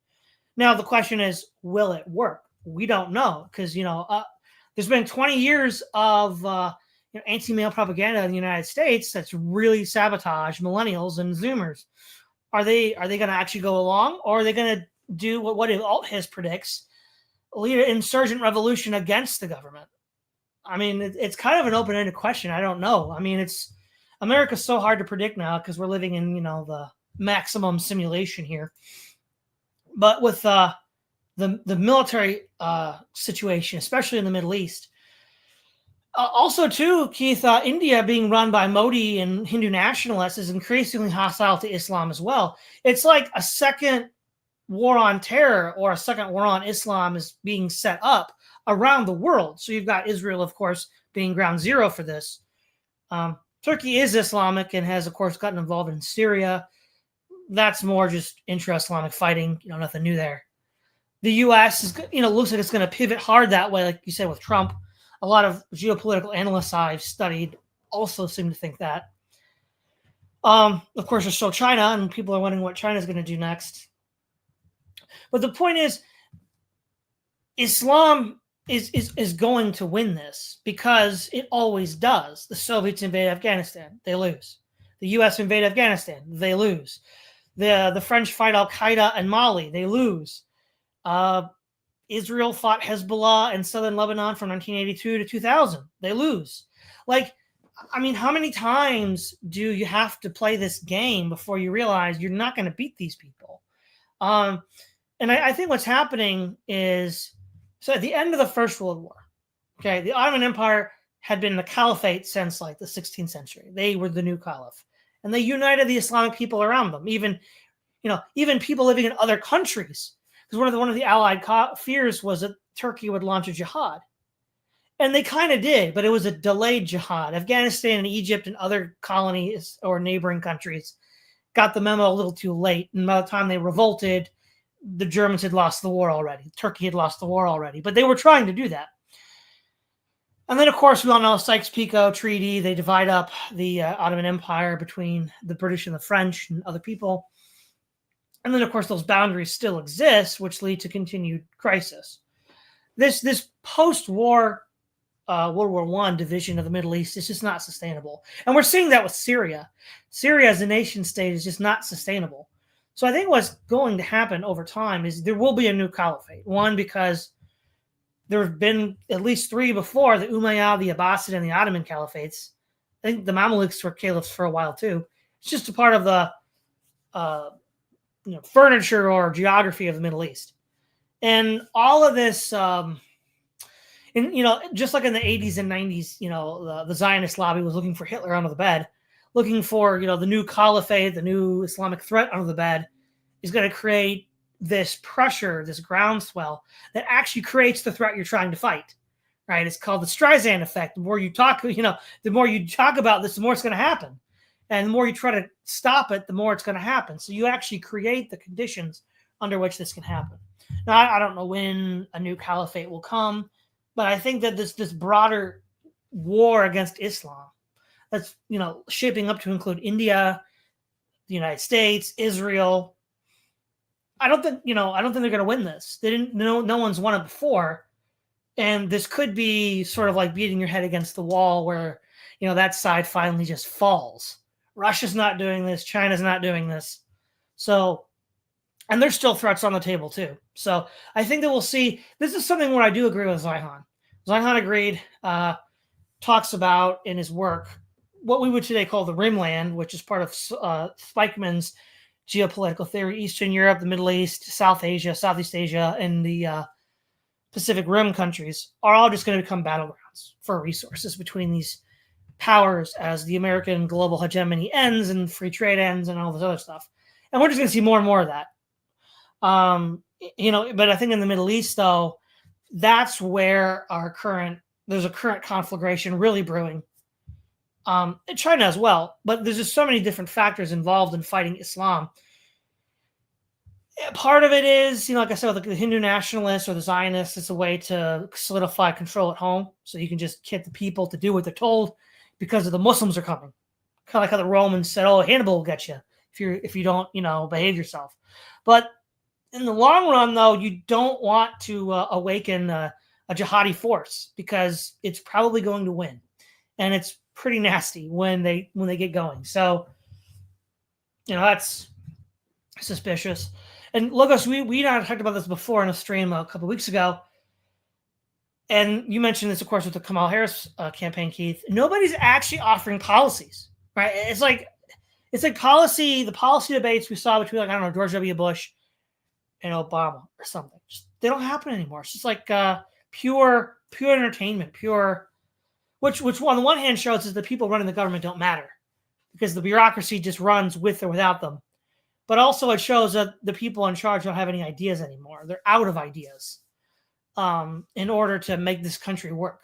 Now, the question is, will it work? We don't know, because, there's been 20 years of anti-male propaganda in the United States that's really sabotaged millennials and Zoomers. Are they going to actually go along, or are they going to do what Alt-His predicts, lead an insurgent revolution against the government? I mean, it's kind of an open-ended question. I don't know. I mean, America's so hard to predict now because we're living in, the maximum simulation here. But with the military situation, especially in the Middle East, also too, Keith, India being run by Modi and Hindu nationalists is increasingly hostile to Islam as well. It's like a second war on terror or a second war on Islam is being set up around the world. So you've got Israel, of course, being ground zero for this. Turkey is Islamic and has, of course, gotten involved in Syria. That's more just intra-Islamic fighting. Nothing new there. The U.S. is, looks like it's going to pivot hard that way, like you said with Trump. A lot of geopolitical analysts I've studied also seem to think that. Of course, there's still China, and people are wondering what China's going to do next. But the point is, Islam is going to win this because it always does. The Soviets invade Afghanistan, they lose. The U.S. invade Afghanistan, they lose. The French fight Al-Qaeda in Mali, they lose. Israel fought Hezbollah in southern Lebanon from 1982 to 2000. They lose. How many times do you have to play this game before you realize you're not going to beat these people? And I think what's happening is, so at the end of the First World War, okay, the Ottoman Empire had been the caliphate since the 16th century. They were the new caliph, and they united the Islamic people around them. Even people living in other countries. Because one of the Allied fears was that Turkey would launch a jihad. And they kind of did, but it was a delayed jihad. Afghanistan and Egypt and other colonies or neighboring countries got the memo a little too late. And by the time they revolted, the Germans had lost the war already. Turkey had lost the war already, but they were trying to do that. And then, of course, we all know Sykes-Picot Treaty. They divide up the Ottoman Empire between the British and the French and other people. And then, of course, those boundaries still exist, which lead to continued crisis. This post-war World War I division of the Middle East is just not sustainable. And we're seeing that with Syria. Syria as a nation state is just not sustainable. So I think what's going to happen over time is there will be a new caliphate. One, because there have been at least three before, the Umayyad, the Abbasid, and the Ottoman caliphates. I think the Mamluks were caliphs for a while too. It's just a part of the furniture or geography of the Middle East. And all of this, just like in the 80s and 90s, the Zionist lobby was looking for Hitler under the bed, looking for, the new caliphate, the new Islamic threat under the bed is going to create this pressure, this groundswell that actually creates the threat you're trying to fight, right? It's called the Streisand effect. The more you talk, the more you talk about this, the more it's going to happen. And the more you try to stop it, the more it's going to happen. So you actually create the conditions under which this can happen. Now, I don't know when a new caliphate will come, but I think that this broader war against Islam that's, shaping up to include India, the United States, Israel, I don't think they're going to win this. They didn't. No one's won it before, and this could be sort of like beating your head against the wall, where that side finally just falls. Russia's not doing this. China's not doing this. So, and there's still threats on the table too. So I think that we'll see. This is something where I do agree with Zihan. Zihan agreed. Talks about in his work what we would today call the Rimland, which is part of Spikeman's geopolitical theory. Eastern Europe, the Middle East, South Asia, Southeast Asia, and the Pacific Rim countries are all just going to become battlegrounds for resources between these powers as the American global hegemony ends and free trade ends and all this other stuff. And we're just going to see more and more of that. But I think in the Middle East, though, that's where there's a current conflagration really brewing. China as well, but there's just so many different factors involved in fighting Islam. Part of it is, like I said, with the Hindu nationalists or the Zionists, it's a way to solidify control at home. So you can just get the people to do what they're told because the Muslims are coming. Kind of like how the Romans said, "Oh, Hannibal will get you if you don't, behave yourself." But in the long run, though, you don't want to awaken a jihadi force because it's probably going to win, and it's pretty nasty when they get going. So, that's suspicious. And Logos, we talked about this before in a stream a couple of weeks ago. And you mentioned this, of course, with the Kamala Harris campaign, Keith. Nobody's actually offering policies, right? It's like policy. The policy debates we saw between, George W. Bush and Obama or something. They don't happen anymore. It's just like pure entertainment, which on the one hand shows that the people running the government don't matter because the bureaucracy just runs with or without them. But also it shows that the people in charge don't have any ideas anymore. They're out of ideas in order to make this country work.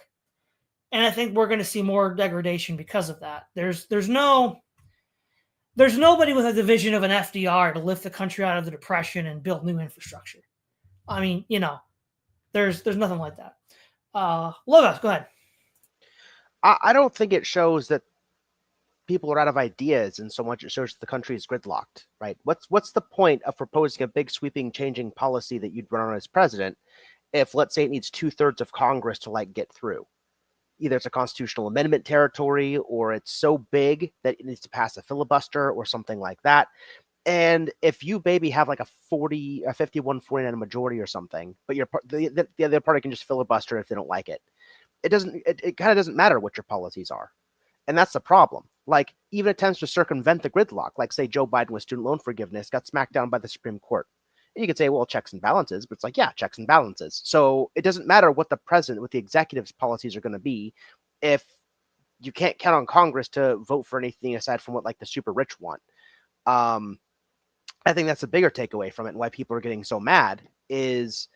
And I think we're going to see more degradation because of that. There's nobody with a vision of an FDR to lift the country out of the depression and build new infrastructure. I mean, there's nothing like that. Logos, go ahead. I don't think it shows that people are out of ideas in so much it shows the country is gridlocked, right? What's the point of proposing a big sweeping changing policy that you'd run on as president if, let's say, it needs 2/3 of Congress to get through? Either it's a constitutional amendment territory or it's so big that it needs to pass a filibuster or something like that. And if you maybe have a 51-49 majority or something, but the other party can just filibuster if they don't like it. It kind of doesn't matter what your policies are. And that's the problem. Even attempts to circumvent the gridlock, say Joe Biden with student loan forgiveness, got smacked down by the Supreme Court. And you could say, well, checks and balances, but it's checks and balances. So it doesn't matter what the executive's policies are going to be if you can't count on Congress to vote for anything aside from what the super rich want. I think that's a bigger takeaway from it, and why people are getting so mad is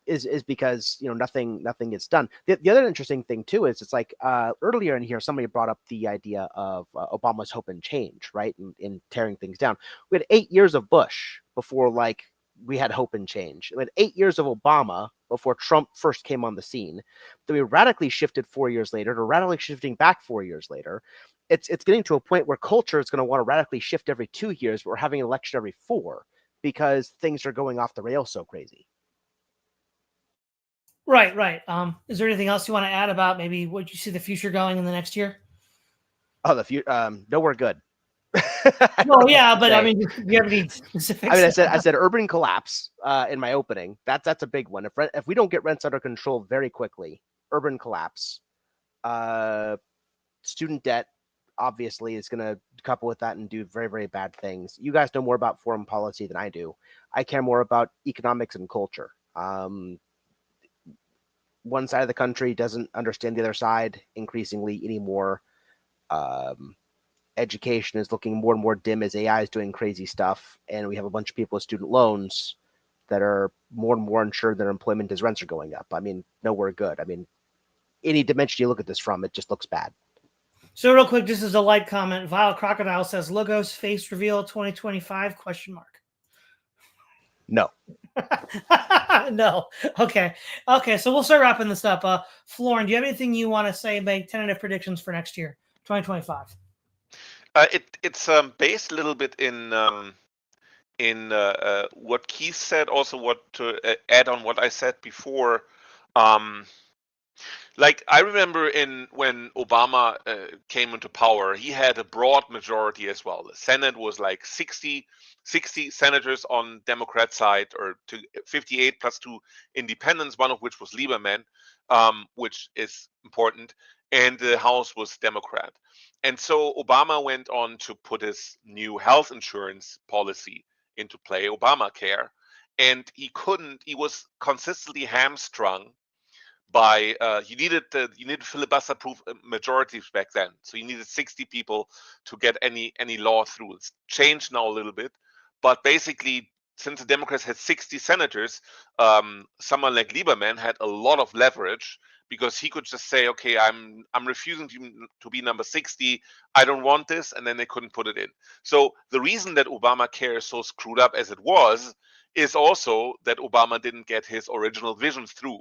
is because nothing gets done. The other interesting thing too is it's like earlier in here somebody brought up the idea of Obama's hope and change, right, in tearing things down. We had 8 years of Bush before we had hope and change. We had 8 years of Obama before Trump first came on the scene. Then we radically shifted 4 years later to radically shifting back 4 years later. It's getting to a point where culture is going to want to radically shift every 2 years, but we're having an election every 4 because things are going off the rails so crazy. Right. Is there anything else you want to add about maybe what you see the future going in the next year? Oh, the future, nowhere good. Well, yeah, but I mean, do you have any specifics? I mean, I said urban collapse in my opening. That's a big one. If we don't get rents under control very quickly, urban collapse, student debt obviously is going to couple with that and do very, very bad things. You guys know more about foreign policy than I do. I care more about economics and culture. One side of the country doesn't understand the other side increasingly anymore. Education is looking more and more dim as AI is doing crazy stuff, and we have a bunch of people with student loans that are more and more unsure their employment as rents are going up. I mean, nowhere good. I mean, any dimension you look at this from, it just looks bad. So real quick, just as a light comment, Vile Crocodile says Logos face reveal 2025 ? No. No. Okay. So we'll start wrapping this up. Florian, do you have anything you want to say, make tentative predictions for next year, 2025? It's based a little bit in what Keith said, also what to add on what I said before. Like I remember when Obama came into power, he had a broad majority as well. The Senate was like 60 senators on Democrat side, or 58 plus 2 independents, one of which was Lieberman, which is important, and the House was Democrat. And so Obama went on to put his new health insurance policy into play, Obamacare, and he was consistently hamstrung by you needed filibuster-proof majorities back then, so you needed 60 people to get any law through. It's changed now a little bit, but basically, since the Democrats had 60 senators, someone like Lieberman had a lot of leverage because he could just say, "Okay, I'm refusing to be number 60. I don't want this," and then they couldn't put it in. So the reason that Obamacare is so screwed up as it was is also that Obama didn't get his original vision through.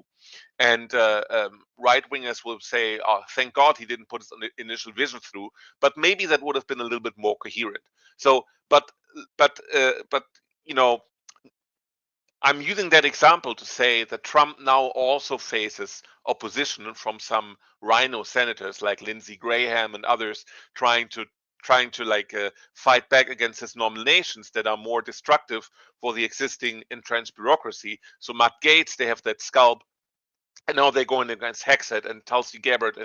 And right wingers will say, "Oh, thank God he didn't put his initial vision through." But maybe that would have been a little bit more coherent. So, but I'm using that example to say that Trump now also faces opposition from some rhino senators like Lindsey Graham and others trying to fight back against his nominations that are more destructive for the existing entrenched bureaucracy. So Matt Gaetz, they have that scalp. And now they're going against Hexet and Tulsi Gabbard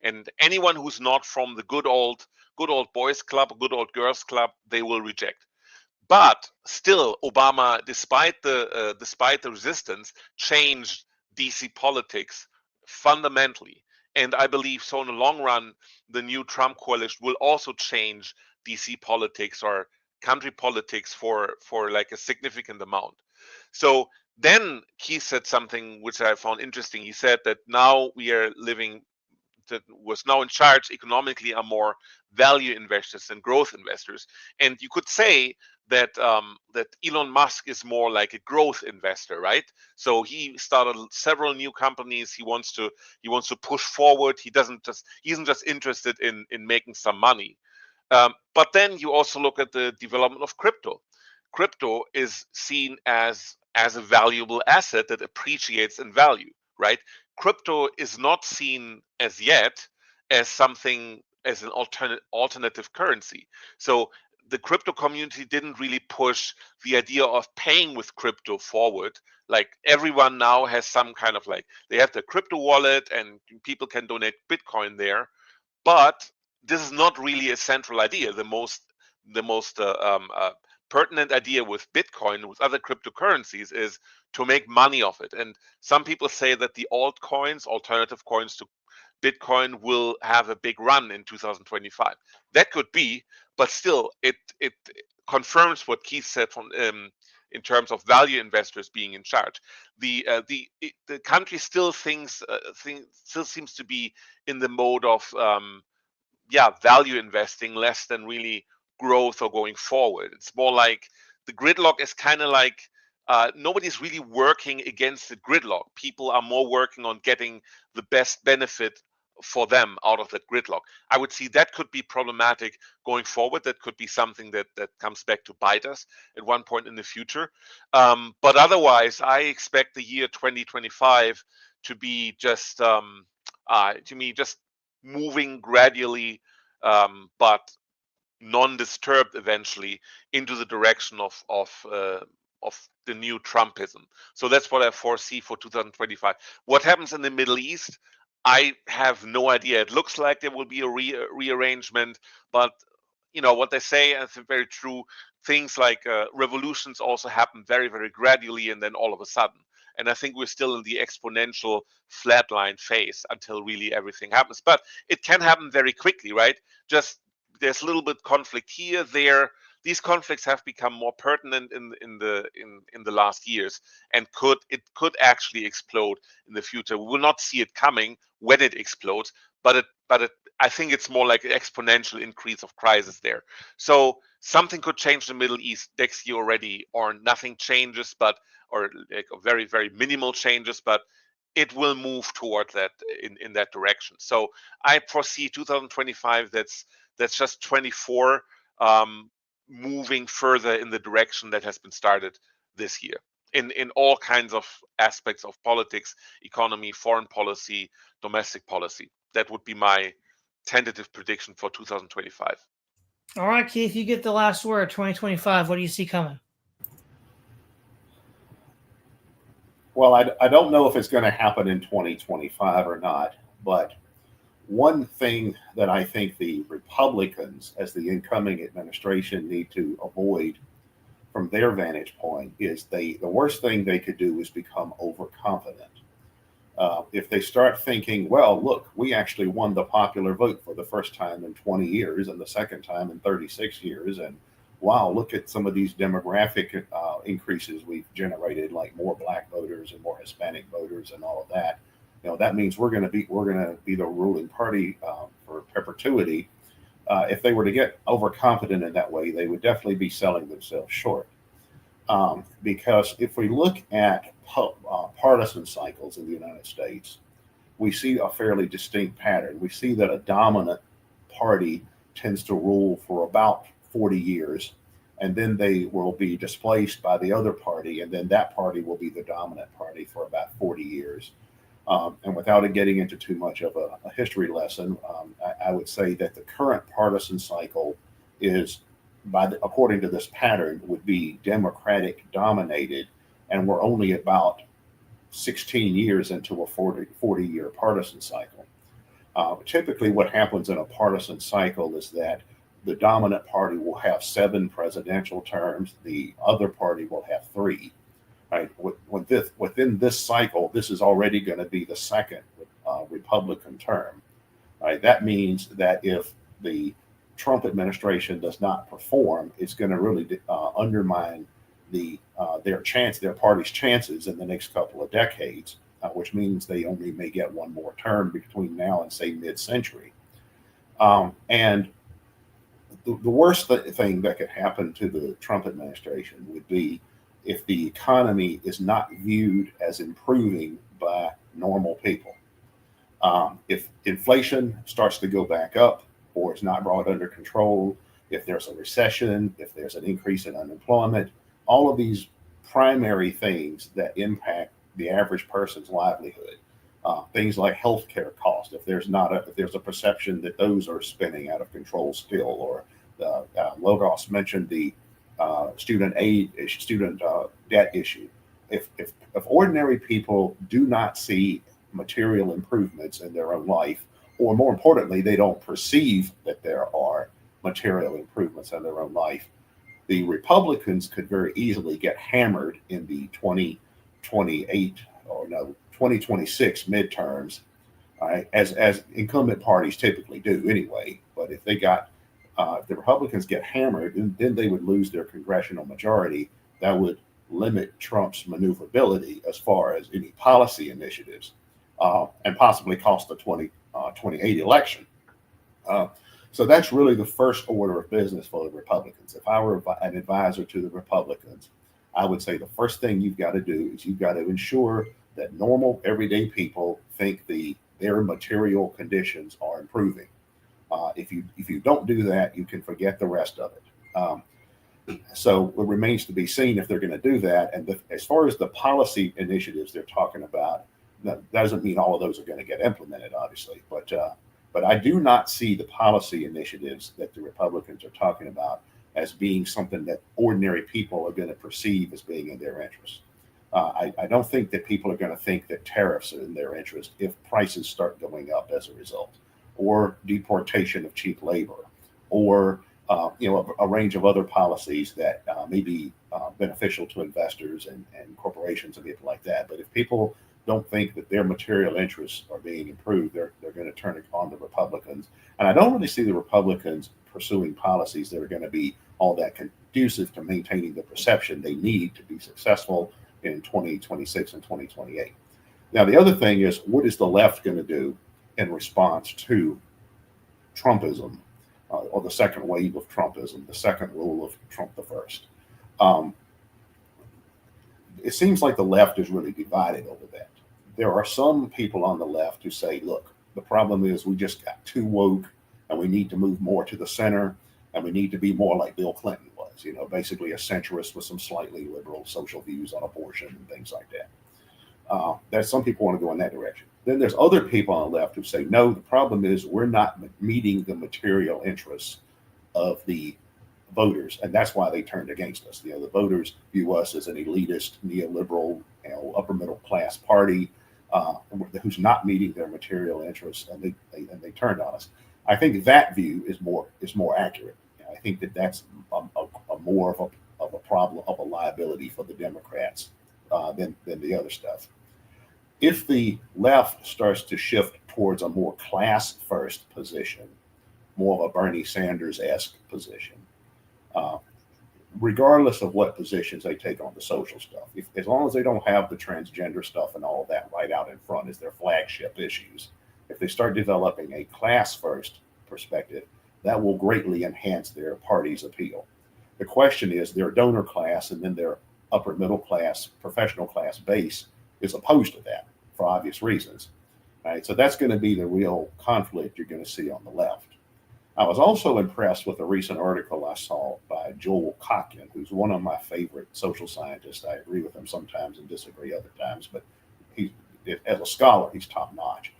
and anyone who's not from the good old boys club, good old girls club, they will reject. But still, Obama, despite the resistance, changed DC politics fundamentally. And I believe so in the long run, the new Trump coalition will also change DC politics or country politics for like a significant amount. So then Keith said something which I found interesting. He said that now we are living, that was now in charge economically, are more value investors than growth investors. And you could say that that Elon Musk is more like a growth investor, right? So he started several new companies. He wants to push forward. He isn't just interested in making some money. But then you also look at the development of crypto. Crypto is seen as a valuable asset that appreciates in value, right? Crypto is not seen as yet as something, as an alternative currency. So the crypto community didn't really push the idea of paying with crypto forward. Like everyone now has some kind of they have the crypto wallet and people can donate Bitcoin there, but this is not really a central idea. The most pertinent idea with Bitcoin, with other cryptocurrencies, is to make money off it. And some people say that the altcoins, alternative coins to Bitcoin, will have a big run in 2025. That could be, but still, it confirms what Keith said from in terms of value investors being in charge. The country still still seems to be in the mode of value investing less than really growth or going forward. It's more like the gridlock is kind of like nobody's really working against the gridlock. People are more working on getting the best benefit for them out of that gridlock. I would see that could be problematic going forward. That could be something that comes back to bite us at one point in the future. But otherwise, I expect the year 2025 to be just, to me, just moving gradually, but non-disturbed eventually into the direction of the new Trumpism. So that's what I foresee for 2025. What happens in the Middle East? I have no idea. It looks like there will be a rearrangement, but what they say, and it's very true. Things like revolutions also happen very, very gradually, and then all of a sudden. And I think we're still in the exponential flatline phase until really everything happens. But it can happen very quickly, right? Just there's a little bit conflict here, there. These conflicts have become more pertinent in the last years, and it could actually explode in the future. We will not see it coming when it explodes, but I think it's more like an exponential increase of crisis there. So something could change the Middle East next year already, or nothing changes, or like very, very minimal changes, but it will move toward that in that direction. So I foresee 2025. That's just 24 moving further in the direction that has been started this year in all kinds of aspects of politics, economy, foreign policy, domestic policy. That would be my tentative prediction for 2025. All right, Keith, you get the last word. 2025. What do you see coming? Well, I don't know if it's going to happen in 2025 or not, but one thing that I think the Republicans, as the incoming administration, need to avoid from their vantage point is the worst thing they could do is become overconfident. If they start thinking, well, look, we actually won the popular vote for the first time in 20 years and the second time in 36 years, and wow, look at some of these demographic increases we've generated, like more Black voters and more Hispanic voters and all of that. That means we're going to be the ruling party for perpetuity. If they were to get overconfident in that way, they would definitely be selling themselves short. Because if we look at partisan cycles in the United States, we see a fairly distinct pattern. We see that a dominant party tends to rule for about 40 years, and then they will be displaced by the other party, and then that party will be the dominant party for about 40 years. And without it getting into too much of a history lesson, I would say that the current partisan cycle is, according to this pattern, would be Democratic dominated, and we're only about 16 years into a 40-year partisan cycle. Typically, what happens in a partisan cycle is that the dominant party will have 7 presidential terms, the other party will have 3. Right. Within this cycle, this is already going to be the second Republican term. Right. That means that if the Trump administration does not perform, it's going to really undermine their party's chances in the next couple of decades, which means they only may get one more term between now and say mid-century. And the worst thing that could happen to the Trump administration would be if the economy is not viewed as improving by normal people. If inflation starts to go back up or is not brought under control, if there's a recession, if there's an increase in unemployment, all of these primary things that impact the average person's livelihood, things like healthcare costs, if there's a perception that those are spinning out of control still, or Logos mentioned the student debt issue. If ordinary people do not see material improvements in their own life, or more importantly, they don't perceive that there are material improvements in their own life, the Republicans could very easily get hammered in the 2026 midterms, as incumbent parties typically do anyway. But if the Republicans get hammered, then they would lose their congressional majority. That would limit Trump's maneuverability as far as any policy initiatives, and possibly cost the 2028 election. So that's really the first order of business for the Republicans. If I were an advisor to the Republicans, I would say the first thing you've got to do is you've got to ensure that normal, everyday people think their material conditions are improving. If you don't do that, you can forget the rest of it. So it remains to be seen if they're going to do that. And as far as the policy initiatives they're talking about, that doesn't mean all of those are going to get implemented, obviously. But I do not see the policy initiatives that the Republicans are talking about as being something that ordinary people are going to perceive as being in their interest. I don't think that people are going to think that tariffs are in their interest if prices start going up as a result, or deportation of cheap labor, or a range of other policies that may be beneficial to investors and corporations and people like that. But if people don't think that their material interests are being improved, they're going to turn it on the Republicans. And I don't really see the Republicans pursuing policies that are going to be all that conducive to maintaining the perception they need to be successful in 2026 and 2028. Now, the other thing is, what is the left going to do in response to Trumpism, or the second wave of Trumpism, the second rule of Trump the first? It seems like the left is really divided over that. There are some people on the left who say, look, the problem is we just got too woke and we need to move more to the center, and we need to be more like Bill Clinton was, basically a centrist with some slightly liberal social views on abortion and things like that. There's some people want to go in that direction. Then there's other people on the left who say, no, the problem is we're not meeting the material interests of the voters, and that's why they turned against us. The voters view us as an elitist, neoliberal, upper middle class party who's not meeting their material interests, and they turned on us. I think that view is more accurate. I think that's a more of a problem, of a liability for the Democrats than the other stuff. If the left starts to shift towards a more class first position, more of a Bernie Sanders-esque position, regardless of what positions they take on the social stuff, as long as they don't have the transgender stuff and all of that right out in front as their flagship issues, if they start developing a class first perspective, that will greatly enhance their party's appeal. The question is, their donor class and then their upper middle class, professional class base is opposed to that for obvious reasons. Right? So that's going to be the real conflict you're going to see on the left. I was also impressed with a recent article I saw by Joel Kotkin, who's one of my favorite social scientists. I agree with him sometimes and disagree other times, but as a scholar, he's top notch.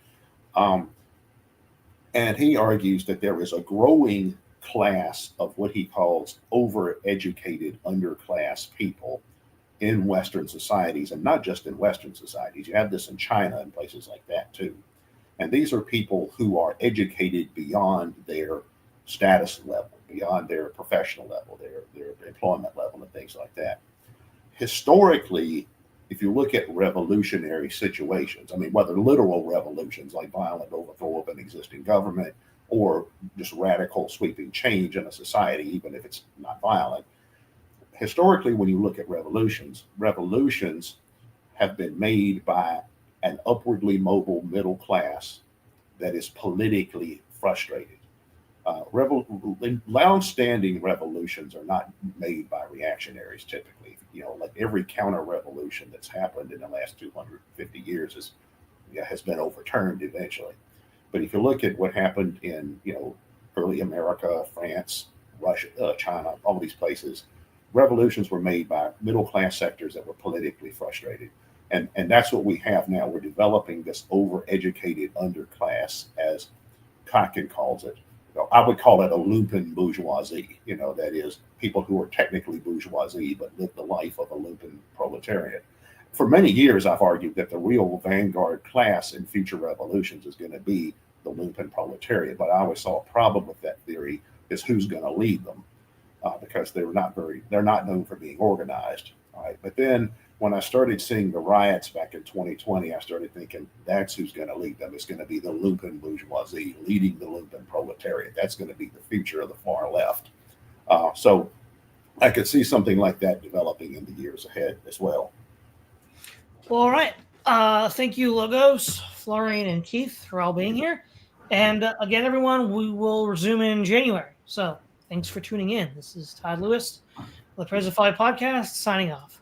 And he argues that there is a growing class of what he calls overeducated underclass people in Western societies, and not just in Western societies. You have this in China and places like that too. And these are people who are educated beyond their status level, beyond their professional level, their employment level, and things like that. Historically, if you look at revolutionary situations, whether literal revolutions like violent overthrow of an existing government or just radical sweeping change in a society, even if it's not violent, historically, when you look at revolutions have been made by an upwardly mobile middle class that is politically frustrated. Long-standing revolutions are not made by reactionaries typically. Like every counter-revolution that's happened in the last 250 years has been overturned eventually. But if you look at what happened in early America, France, Russia, China, all these places, revolutions were made by middle-class sectors that were politically frustrated. And that's what we have now. We're developing this overeducated underclass, as Kotkin calls it. I would call it a lumpen bourgeoisie. That is people who are technically bourgeoisie but live the life of a lumpen proletariat. For many years, I've argued that the real vanguard class in future revolutions is going to be the lumpen proletariat. But I always saw a problem with that theory is who's going to lead them, because they're not known for being organized. All right, but then when I started seeing the riots back in 2020, I started thinking that's who's going to lead them. It's going to be the lumpen bourgeoisie leading the lumpen proletariat. That's going to be the future of the far left. So I could see something like that developing in the years ahead as well. Well, all right. Thank you, Logos, Florian, and Keith, for all being here. And again, everyone, we will resume in January. So thanks for tuning in. This is Todd Lewis, the President Podcast, signing off.